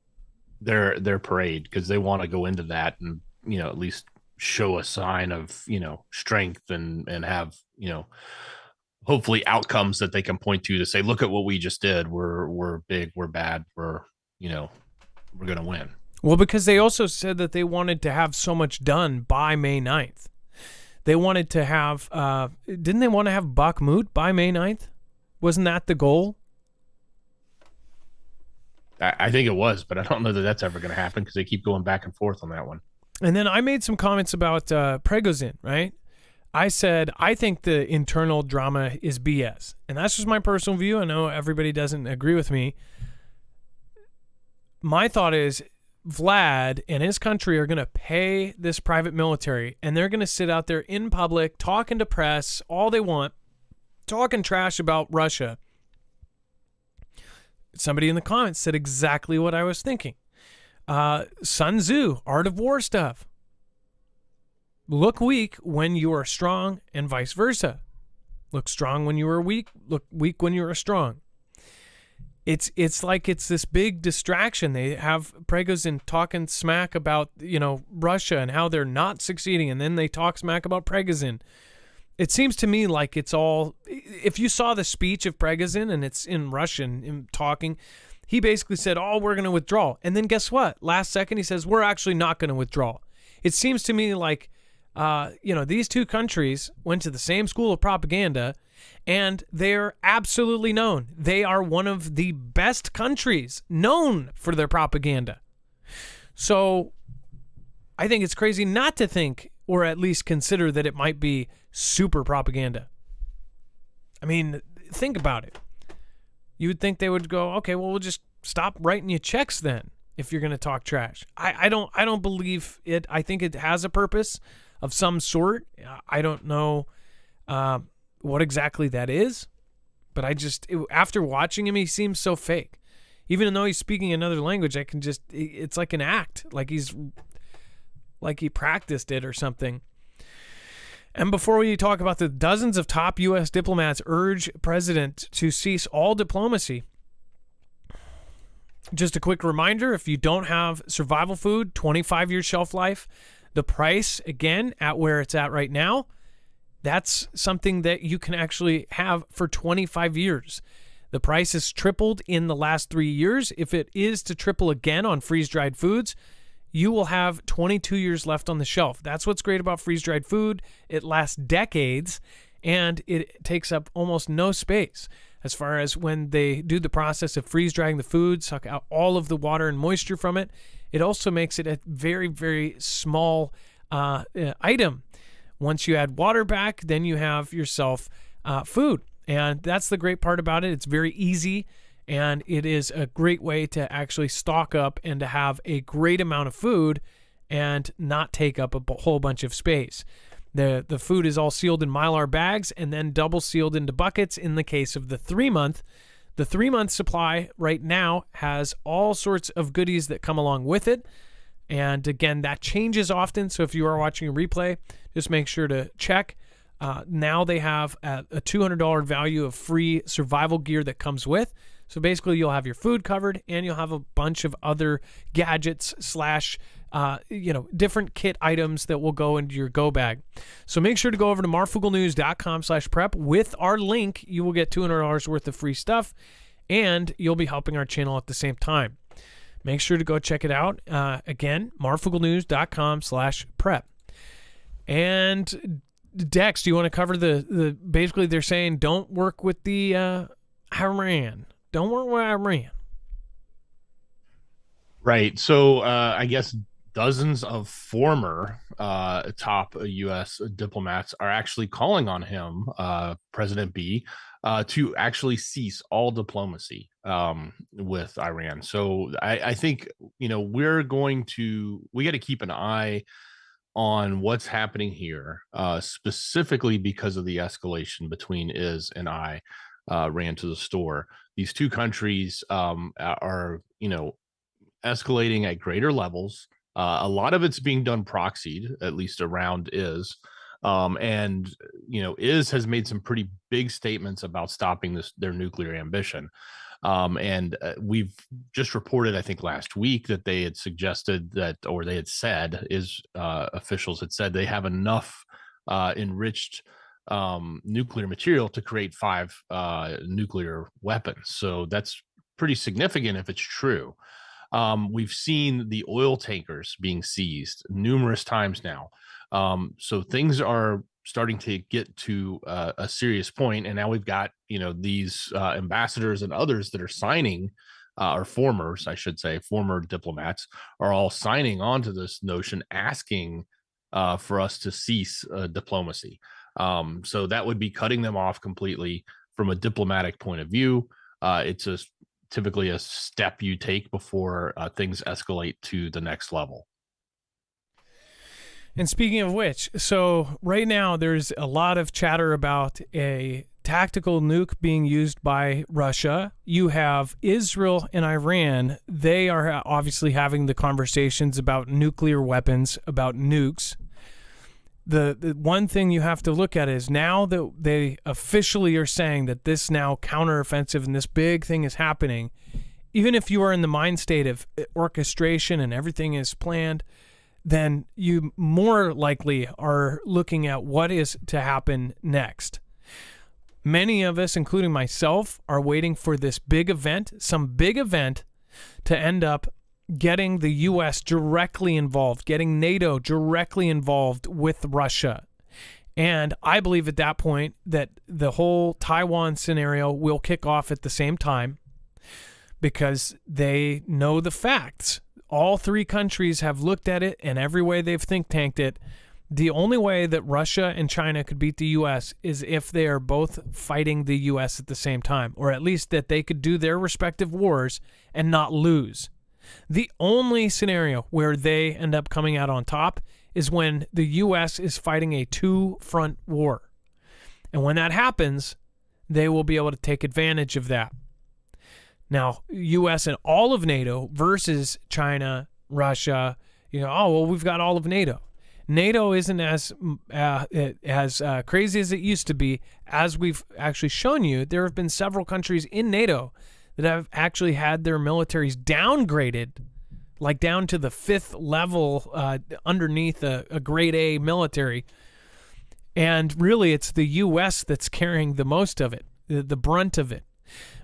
their parade, because they want to go into that and at least show a sign of strength and have hopefully outcomes that they can point to say, look at what we just did. We're big, we're bad, we're gonna win. Well, because they also said that they wanted to have so much done by May 9th. They wanted to have didn't they want to have Bakhmut by May 9th? Wasn't that the goal? I think it was, but I don't know that that's ever going to happen because they keep going back and forth on that one. And then I made some comments about Prigozhin, right? I said, I think the internal drama is BS. And that's just my personal view. I know everybody doesn't agree with me. My thought is Vlad and his country are going to pay this private military, and they're going to sit out there in public, talking to press, all they want, talking trash about Russia. Somebody in the comments said exactly what I was thinking. Sun Tzu, Art of War stuff. Look weak when you are strong, and vice versa. Look strong when you are weak. Look weak when you are strong. It's like it's this big distraction. They have Prigozhin talking smack about Russia and how they're not succeeding, and then they talk smack about Prigozhin. It seems to me like it's all. If you saw the speech of Prigozhin and it's in Russian, in talking, he basically said, "Oh, we're going to withdraw," and then guess what? Last second, he says, "We're actually not going to withdraw." It seems to me like, these two countries went to the same school of propaganda, and they're absolutely known. They are one of the best countries known for their propaganda. So I think it's crazy not to think, or at least consider, that it might be super propaganda. I mean, think about it. You would think they would go, okay, well, we'll just stop writing you checks then if you're going to talk trash. I don't believe it. I think it has a purpose of some sort. I don't know what exactly that is, but after watching him, he seems so fake. Even though he's speaking another language, it's like an act, like he practiced it or something. And before we talk about the dozens of top U.S. diplomats urge president to cease all diplomacy, just a quick reminder, if you don't have survival food, 25-year shelf life, the price, again, at where it's at right now, that's something that you can actually have for 25 years. The price has tripled in the last 3 years. If it is to triple again on freeze-dried foods, you will have 22 years left on the shelf. That's what's great about freeze-dried food. It lasts decades, and it takes up almost no space. As far as when they do the process of freeze-drying the food, suck out all of the water and moisture from it, it also makes it a very, very small item. Once you add water back, then you have yourself food. And that's the great part about it. It's very easy, and it is a great way to actually stock up and to have a great amount of food and not take up a whole bunch of space. The food is all sealed in Mylar bags and then double sealed into buckets in the case of the 3-month. The 3-month supply right now has all sorts of goodies that come along with it. And again, that changes often. So if you are watching a replay, just make sure to check. Now they have a $200 value of free survival gear that comes with. So basically, you'll have your food covered, and you'll have a bunch of other gadgets / different kit items that will go into your go bag. So make sure to go over to marfooglenews.com/prep. With our link, you will get $200 worth of free stuff, and you'll be helping our channel at the same time. Make sure to go check it out. Again, marfooglenews.com/prep. And Dex, do you want to cover the basically they're saying don't work with the Iran. Don't work with Iran. Right. So I guess dozens of former top U.S. diplomats are actually calling on him, President B, to actually cease all diplomacy with Iran. So I think, we got to keep an eye on what's happening here, specifically because of the escalation between Is and I ran to the store. These two countries are, escalating at greater levels. A lot of it's being done proxied, at least around Is. And Is has made some pretty big statements about stopping their nuclear ambition. And we've just reported, I think last week, that they had suggested that, or they had said, officials had said they have enough enriched nuclear material to create 5 nuclear weapons. So that's pretty significant if it's true. We've seen the oil tankers being seized numerous times now. So things are starting to get to a serious point, and now we've got these ambassadors and others that are signing, or formers, I should say, former diplomats are all signing on to this notion, asking for us to cease diplomacy. So that would be cutting them off completely from a diplomatic point of view. It's typically a step you take before things escalate to the next level. And speaking of which, so right now there's a lot of chatter about a tactical nuke being used by Russia. You have Israel and Iran. They are obviously having the conversations about nuclear weapons, about nukes. The one thing you have to look at is now that they officially are saying that this now counteroffensive and this big thing is happening, even if you are in the mind state of orchestration and everything is planned, then you more likely are looking at what is to happen next. Many of us, including myself, are waiting for this big event, some big event, to end up getting the U.S. directly involved, getting NATO directly involved with Russia. And I believe at that point that the whole Taiwan scenario will kick off at the same time because they know the facts. All 3 countries have looked at it, and every way they've think tanked it. The only way that Russia and China could beat the U.S. is if they are both fighting the U.S. at the same time, or at least that they could do their respective wars and not lose. The only scenario where they end up coming out on top is when the U.S. is fighting a 2-front war. And when that happens, they will be able to take advantage of that. Now, U.S. and all of NATO versus China, Russia, we've got all of NATO. NATO isn't as crazy as it used to be. As we've actually shown you, there have been several countries in NATO that have actually had their militaries downgraded, like down to the 5th level underneath a grade A military. And really, it's the U.S. that's carrying the most of it, the brunt of it.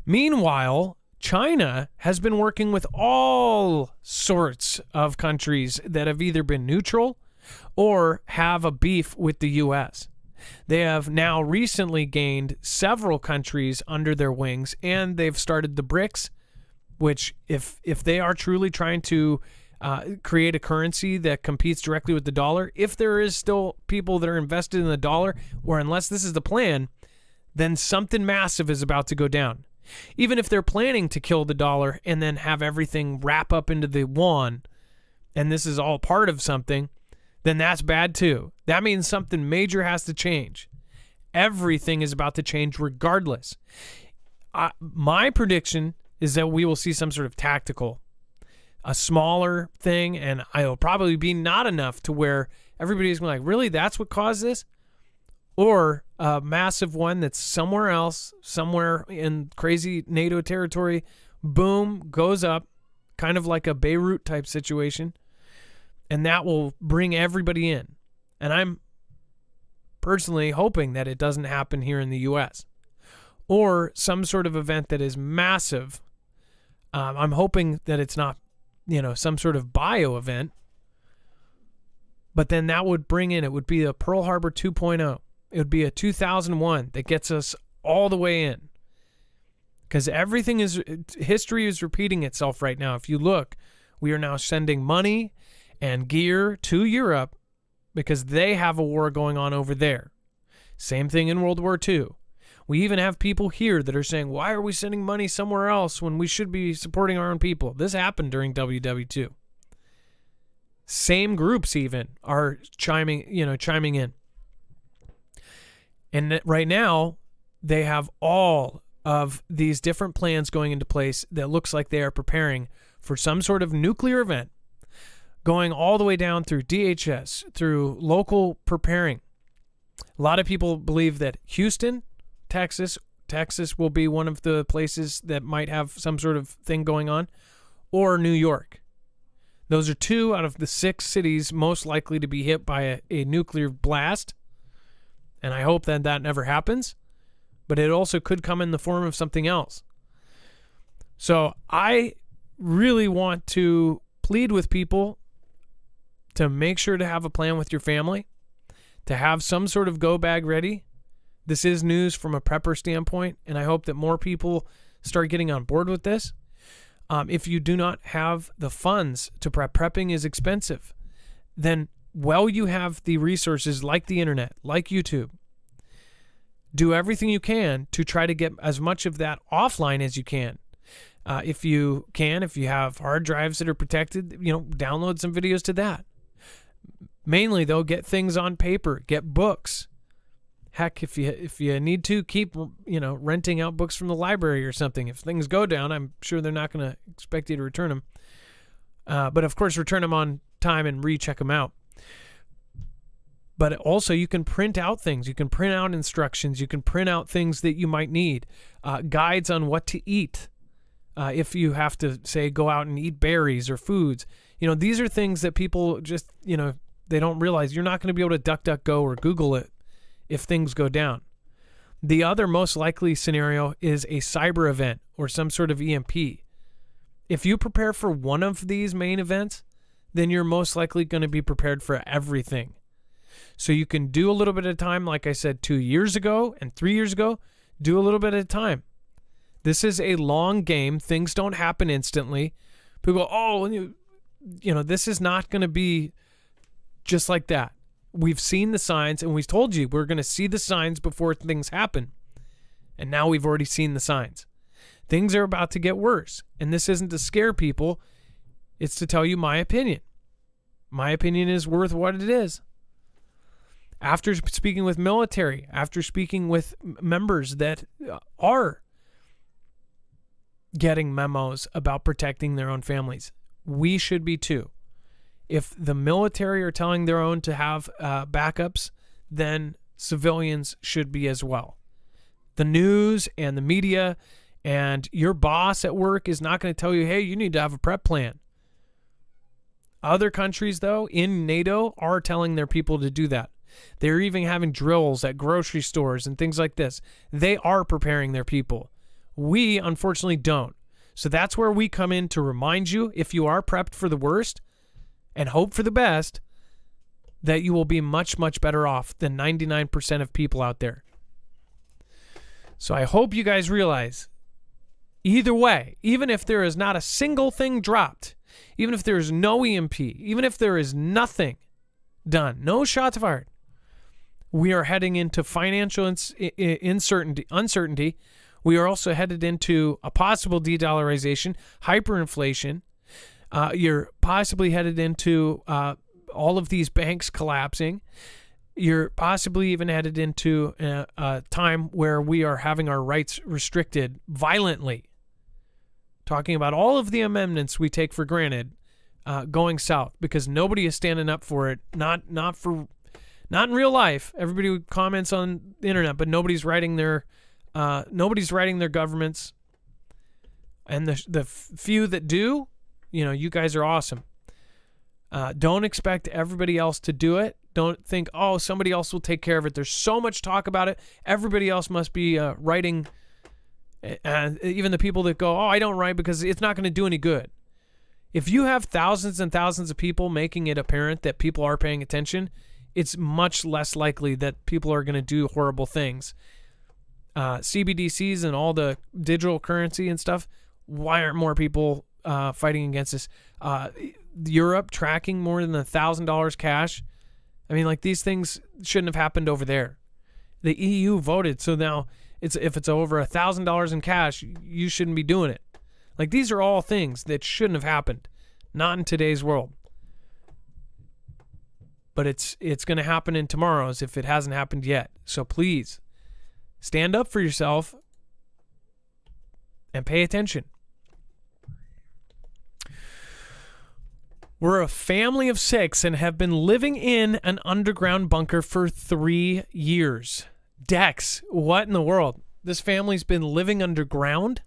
Meanwhile, China has been working with all sorts of countries that have either been neutral or have a beef with the U.S. They have now recently gained several countries under their wings, and they've started the BRICS, which if they are truly trying to create a currency that competes directly with the dollar, if there is still people that are invested in the dollar, or unless this is the plan, then something massive is about to go down. Even if they're planning to kill the dollar and then have everything wrap up into the yuan, and this is all part of something, then that's bad too. That means something major has to change. Everything is about to change regardless. My prediction is that we will see some sort of tactical, a smaller thing, and it'll probably be not enough to where everybody's going to like, really, that's what caused this? Or a massive one that's somewhere else, somewhere in crazy NATO territory, boom, goes up, kind of like a Beirut type situation, and that will bring everybody in. And I'm personally hoping that it doesn't happen here in the U.S. or some sort of event that is massive. I'm hoping that it's not, some sort of bio event, but then that would bring in, it would be a Pearl Harbor 2.0. It would be a 2001 that gets us all the way in. Because history is repeating itself right now. If you look, we are now sending money and gear to Europe because they have a war going on over there. Same thing in World War II. We even have people here that are saying, why are we sending money somewhere else when we should be supporting our own people? This happened during WW2. Same groups even are chiming in. And right now, they have all of these different plans going into place that looks like they are preparing for some sort of nuclear event, going all the way down through DHS, through local preparing. A lot of people believe that Houston, Texas will be one of the places that might have some sort of thing going on, or New York. Those are 2 out of the 6 cities most likely to be hit by a nuclear blast, and I hope that never happens, but it also could come in the form of something else. So I really want to plead with people to make sure to have a plan with your family, to have some sort of go bag ready. This is news from a prepper standpoint, and I hope that more people start getting on board with this. If you do not have the funds to prep, prepping is expensive, then while you have the resources like the internet, like YouTube, do everything you can to try to get as much of that offline as you can. If you have hard drives that are protected, download some videos to that. Mainly, though, get things on paper, get books. Heck, if you need to, keep renting out books from the library or something. If things go down, I'm sure they're not going to expect you to return them. But of course, return them on time and recheck them out. But also, you can print out things. You can print out instructions. You can print out things that you might need. Guides on what to eat. If you have to, say, go out and eat berries or foods. These are things that people just, they don't realize. You're not going to be able to DuckDuckGo or Google it if things go down. The other most likely scenario is a cyber event or some sort of EMP. If you prepare for one of these main events, then you're most likely going to be prepared for everything. So you can do a little bit at a time, like I said 2 years ago and 3 years ago, do a little bit at a time. This is a long game. Things don't happen instantly. People go, oh, this is not going to be just like that. We've seen the signs, and we told you we're going to see the signs before things happen. And now we've already seen the signs. Things are about to get worse. And this isn't to scare people. It's to tell you my opinion. My opinion is worth what it is. After speaking with military, after speaking with members that are getting memos about protecting their own families, we should be too. If the military are telling their own to have backups, then civilians should be as well. The news and the media and your boss at work is not going to tell you, hey, you need to have a prep plan. Other countries, though, in NATO are telling their people to do that. They're even having drills at grocery stores and things like this. They are preparing their people. We, unfortunately, don't. So that's where we come in to remind you, if you are prepped for the worst and hope for the best, that you will be much, much better off than 99% of people out there. So I hope you guys realize, either way, even if there is not a single thing dropped, even if there is no EMP, even if there is nothing done, no shots fired, we are heading into financial uncertainty. We are also headed into a possible de-dollarization, hyperinflation. You're possibly headed into all of these banks collapsing. You're possibly even headed into a time where we are having our rights restricted violently. Talking about all of the amendments we take for granted going south because nobody is standing up for it. Not in real life. Everybody comments on the internet, but nobody's writing their governments. And the few that do, you guys are awesome. Don't expect everybody else to do it. Don't think, oh, somebody else will take care of it. There's so much talk about it. Everybody else must be writing. And even the people that go, oh, I don't write because it's not going to do any good. If you have thousands and thousands of people making it apparent that people are paying attention, it's much less likely that people are going to do horrible things. CBDCs and all the digital currency and stuff, why aren't more people fighting against this? Europe tracking more than $1,000 cash. I mean, like, these things shouldn't have happened over there. The EU voted, so now if it's over $1,000 in cash, you shouldn't be doing it. Like, these are all things that shouldn't have happened. Not in today's world. But it's going to happen in tomorrow's if it hasn't happened yet. So please, stand up for yourself and pay attention. We're a family of 6 and have been living in an underground bunker for 3 years. Dex, what in the world? This family's been living underground?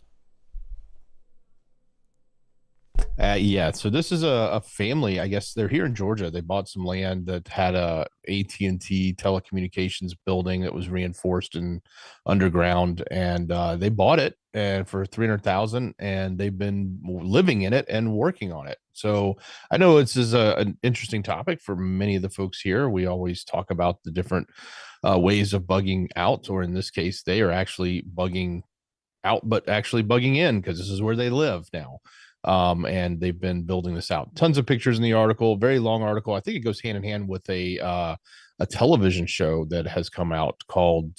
Yeah, so this is a family. I guess they're here in Georgia. They bought some land that had a AT&T telecommunications building that was reinforced and underground, and they bought it and for $300,000, and they've been living in it and working on it. So I know this is an interesting topic for many of the folks here. We always talk about the different ways of bugging out, or in this case, they are actually bugging out, but actually bugging in, because this is where they live now. And they've been building this out. Tons of pictures in the article, very long article. I think it goes hand in hand with a television show that has come out called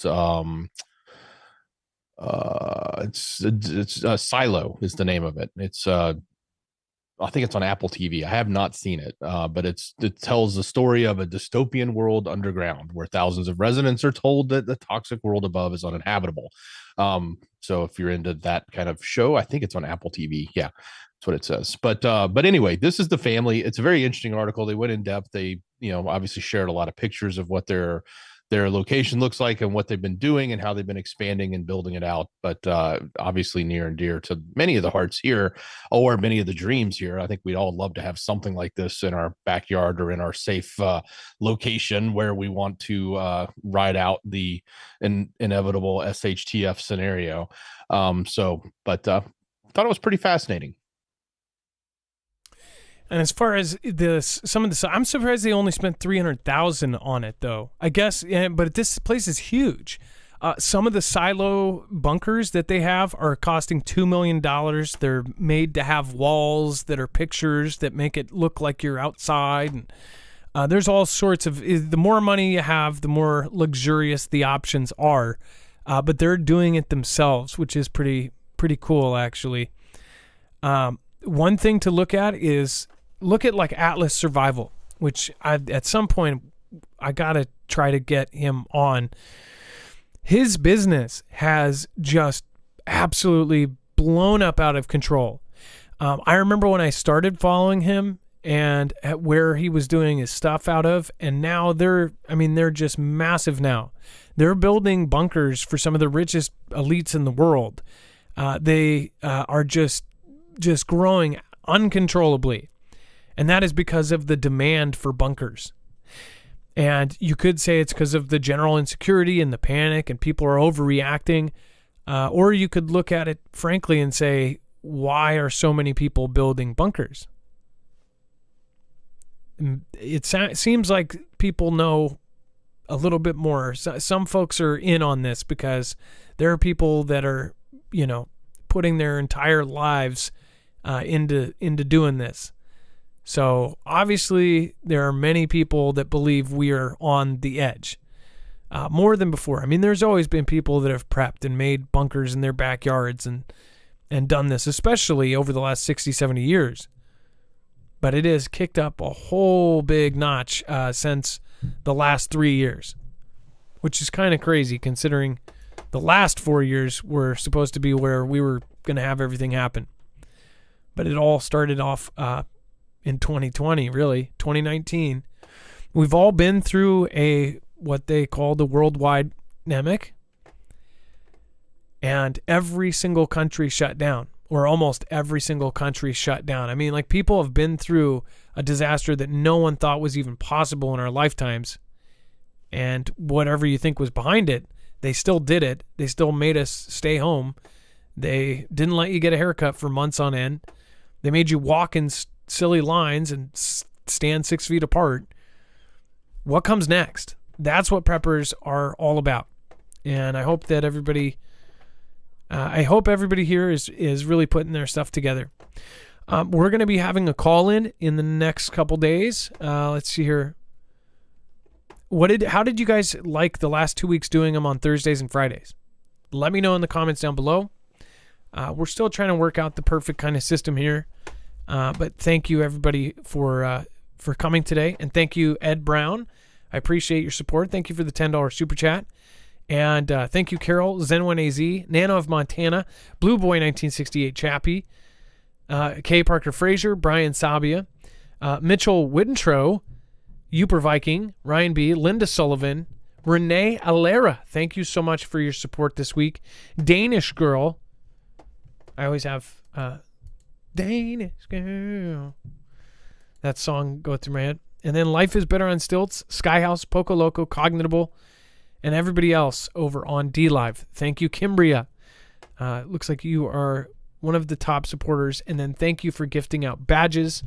it's Silo is the name of it. It's I think it's on Apple TV. I have not seen it, but it tells the story of a dystopian world underground where thousands of residents are told that the toxic world above is uninhabitable. So if you're into that kind of show, I think it's on Apple TV. Yeah, that's what it says. But anyway, this is the family. It's a very interesting article. They went in depth. They, obviously shared a lot of pictures of what their location looks like and what they've been doing and how they've been expanding and building it out. But obviously near and dear to many of the hearts here, or many of the dreams here. I think we'd all love to have something like this in our backyard or in our safe location where we want to ride out the inevitable SHTF scenario. But thought it was pretty fascinating. And as far as some of this, I'm surprised they only spent $300,000 on it, though. I guess, but this place is huge. Some of the silo bunkers that they have are costing $2 million. They're made to have walls that are pictures that make it look like you're outside. And there's all sorts of. The more money you have, the more luxurious the options are. But they're doing it themselves, which is pretty cool, actually. One thing to look at is like Atlas Survival, which at some point I gotta try to get him on. His business has just absolutely blown up out of control. I remember when I started following him and at where he was doing his stuff out of, and now they're just massive now. They're building bunkers for some of the richest elites in the world. They are just growing uncontrollably. And that is because of the demand for bunkers. And you could say it's because of the general insecurity and the panic and people are overreacting. Or you could look at it frankly and say, why are so many people building bunkers? It seems like people know a little bit more. Some folks are in on this because there are people that are, putting their entire lives into doing this. So obviously there are many people that believe we are on the edge, more than before. I mean, there's always been people that have prepped and made bunkers in their backyards and done this, especially over the last 60, 70 years. But it has kicked up a whole big notch since the last 3 years, which is kind of crazy considering the last 4 years were supposed to be where we were going to have everything happen. But it all started off in 2020, really, 2019. We've all been through what they call the worldwide pandemic, and every single country shut down, or almost every single country shut down. I mean, like, people have been through a disaster that no one thought was even possible in our lifetimes, and whatever you think was behind it, they still did it. They still made us stay home. They didn't let you get a haircut for months on end. They made you walk in silly lines and stand 6 feet apart. What comes next? That's what preppers are all about. And I hope that everybody here is really putting their stuff together. We're going to be having a call-in in the next couple days. Let's see here. How did you guys like the last 2 weeks doing them on Thursdays and Fridays? Let me know in the comments down below. We're still trying to work out the perfect kind of system here. But thank you, everybody, for coming today. And thank you, Ed Brown. I appreciate your support. Thank you for the $10 super chat. And thank you, Carol, Zen1AZ, Nano of Montana, Blue Boy 1968 Chappie, K. Parker Frazier, Brian Sabia, Mitchell Wittentro, Uper Viking, Ryan B., Linda Sullivan, Renee Alera. Thank you so much for your support this week. Danish Girl. I always have Danish Girl. That song go through my head. And then Life is Better on Stilts, Skyhouse, Poco Loco, Cognitable, and everybody else over on DLive. Thank you, Kimbria. Looks like you are one of the top supporters. And then thank you for gifting out badges,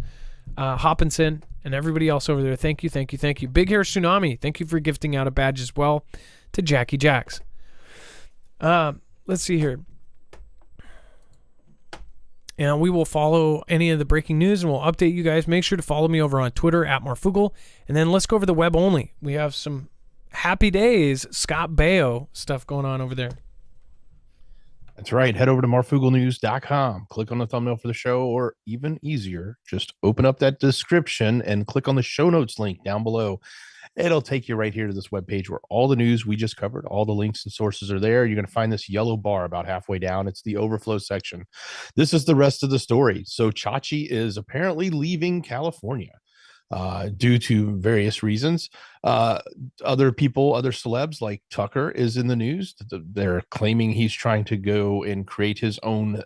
Hopkinson, and everybody else over there. Thank you, thank you, thank you. Big Hair Tsunami, thank you for gifting out a badge as well to Jackie Jacks. Let's see here. And we will follow any of the breaking news and we'll update you guys. Make sure to follow me over on Twitter at Marfoogle. And then let's go over the web only. We have some Happy Days, Scott Baio stuff going on over there. That's right. Head over to marfooglenews.com. Click on the thumbnail for the show, or even easier, just open up that description and click on the show notes link down below. It'll take you right here to this webpage where all the news we just covered, all the links and sources are there. You're going to find this yellow bar about halfway down. It's the overflow section. This is the rest of the story. So Chachi is apparently leaving California due to various reasons. Other people, other celebs like Tucker is in the news. They're claiming he's trying to go and create his own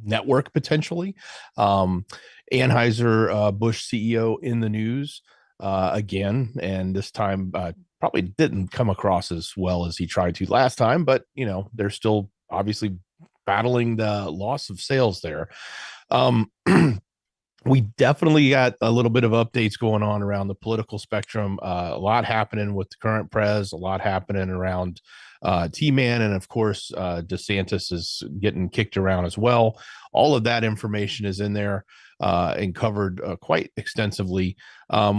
network potentially. Anheuser-Busch CEO in the news again, and this time probably didn't come across as well as he tried to last time, but they're still obviously battling the loss of sales there. We definitely got a little bit of updates going on around the political spectrum. A lot happening with the current prez, a lot happening around T-Man, and of course, DeSantis is getting kicked around as well. All of that information is in there and covered quite extensively.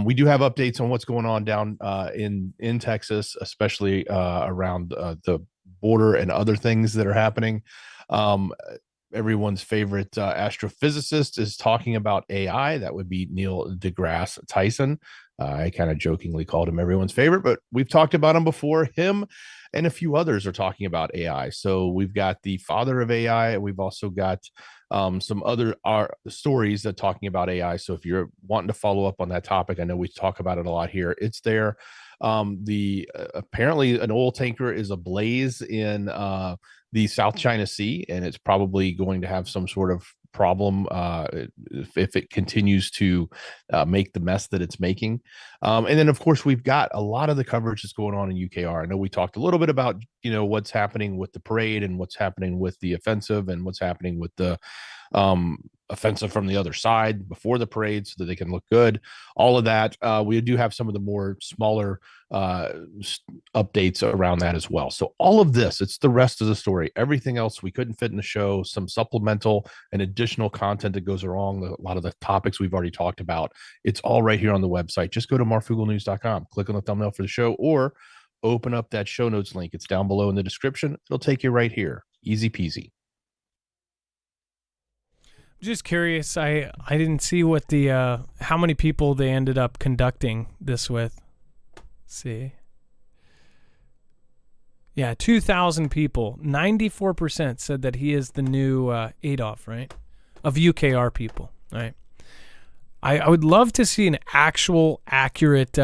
We do have updates on what's going on down in Texas, especially around the border and other things that are happening. Everyone's favorite astrophysicist is talking about AI. That would be Neil deGrasse Tyson. I kind of jokingly called him everyone's favorite, but we've talked about him before. Him and a few others are talking about AI. So we've got the father of AI. We've also got some other stories that talking about AI. So if you're wanting to follow up on that topic, I know we talk about it a lot here. It's there. Apparently an oil tanker is ablaze in the South China Sea, and it's probably going to have some sort of problem if it continues to make the mess that it's making. And then, of course, we've got a lot of the coverage that's going on in UKR. I know we talked a little bit about, what's happening with the parade and what's happening with the offensive and what's happening with the offensive from the other side before the parade so that they can look good. All of that. We do have some of the more smaller updates around that as well. So all of this, it's the rest of the story. Everything else we couldn't fit in the show, some supplemental and additional content that goes along a lot of the topics we've already talked about. It's all right here on the website. Just go to marfooglenews.com, click on the thumbnail for the show, or open up that show notes link. It's down below in the description. It'll take you right here. Easy peasy. Just curious, I didn't see what the how many people they ended up conducting this with. Let's see. Yeah, 2,000 people. 94% said that he is the new Adolf, right? Of UKR people, right? I would love to see an actual accurate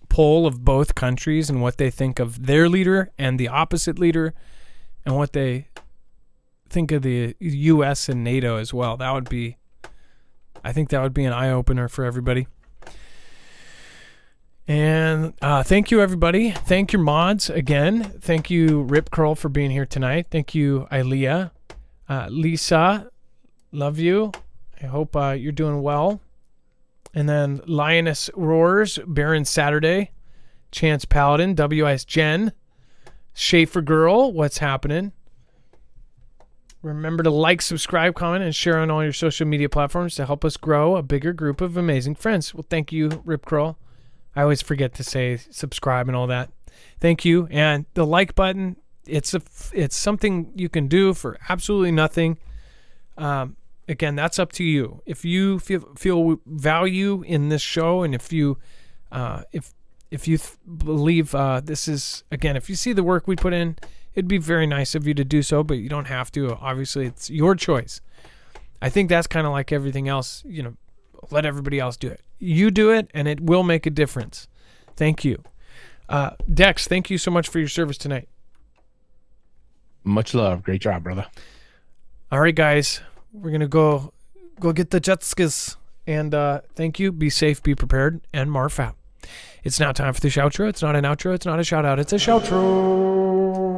poll of both countries and what they think of their leader and the opposite leader and what they think of the U.S. and NATO as well. I think that would be an eye-opener for everybody. And thank you, everybody. Thank your mods again. Thank you, Rip Curl, for being here tonight. Thank you, Ilea. Lisa, love you. I hope you're doing well. And then Lioness Roars, Baron Saturday, Chance Paladin, WIS Jen, Schaefer Girl, what's happening? Remember to like, subscribe, comment, and share on all your social media platforms to help us grow a bigger group of amazing friends. Well, thank you, Rip Curl. I always forget to say subscribe and all that. Thank you. And the like button, it's something you can do for absolutely nothing. Again, that's up to you. If you feel value in this show, and if you believe this is, again, if you see the work we put in, it'd be very nice of you to do so, but you don't have to. Obviously, it's your choice. I think that's kind of like everything else. Let everybody else do it. You do it, and it will make a difference. Thank you. Dex, thank you so much for your service tonight. Much love. Great job, brother. All right, guys. We're going to go get the jet skis. And thank you. Be safe, be prepared, and Marf out. It's now time for the shoutro. It's not an outro. It's not a shout out. It's a shoutro.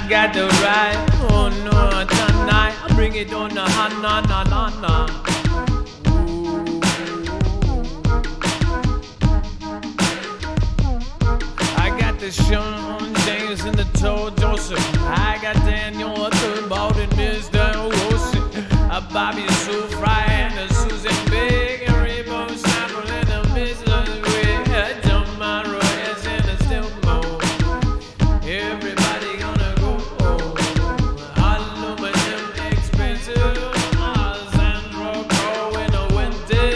got the right. Oh no, tonight I bring it on the hot na na na na. I got the Sean James and the Toe Joseph. I got Daniel about and Mr. Wilson. A Bobby Sue Fry and a Susan Big and Rainbow Snapper and a Mr. Red. A John Monroy's and a still more. Everybody gonna go home. Aluminum expensive. Sandra Crow in the winter.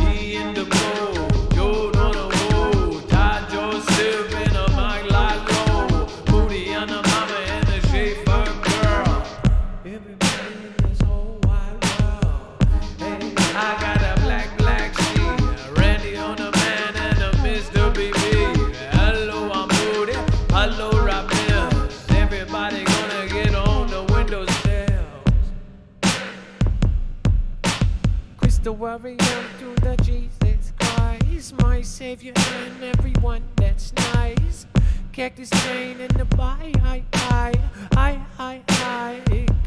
He in the cold. Joe on the road. Todd Joseph in a mic like low. Booty on the mama and the Schaefer girl. Everybody in this whole wide world. Hey, I got a black sheep. Randy on the man and a Mr. BB. Hello, I'm Moody. Hello, Rob Mills. Everybody gonna get on the window sills. Crystal warrior through the Jesus Christ, my savior and everyone that's nice. Cactus chain in the I,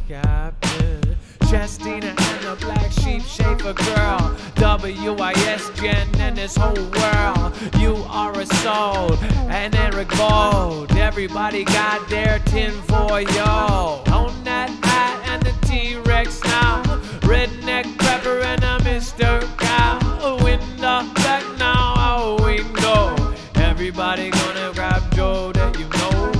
Captain Chestina and the black sheep Schaefer girl. WIS Jen and this whole world. You are a soul and Eric Bold. Everybody got their tin for yo. On that hat and the T-Rex now. Redneck prepper and a Mr. Cow. In the back now, out window. Everybody gonna grab Joe that you know.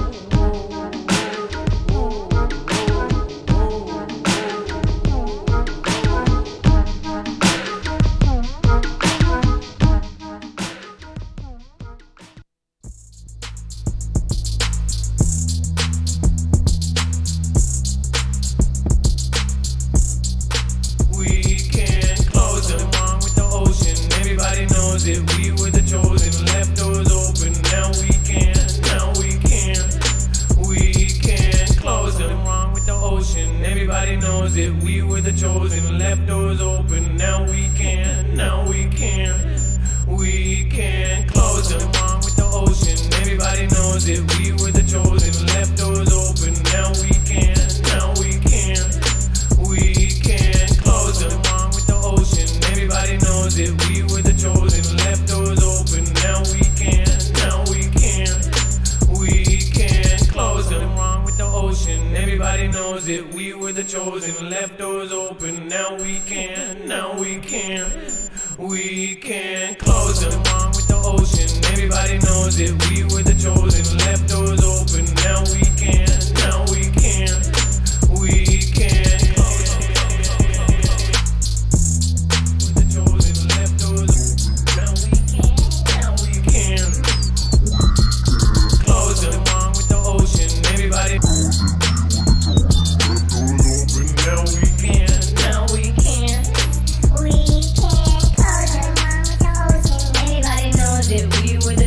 Everybody knows that we were the chosen. Left doors open, now we can close them. Wrong with the ocean. Everybody knows that we were the chosen. Left doors open, now we can close them. Wrong with the ocean. Everybody knows that we were the chosen. Left doors open, now we can close them. Wrong with the ocean. Everybody knows that we were the chosen. Left doors open, now we can close them. Wrong with the ocean. Everybody knows that we were the chosen. Left doors open, now we can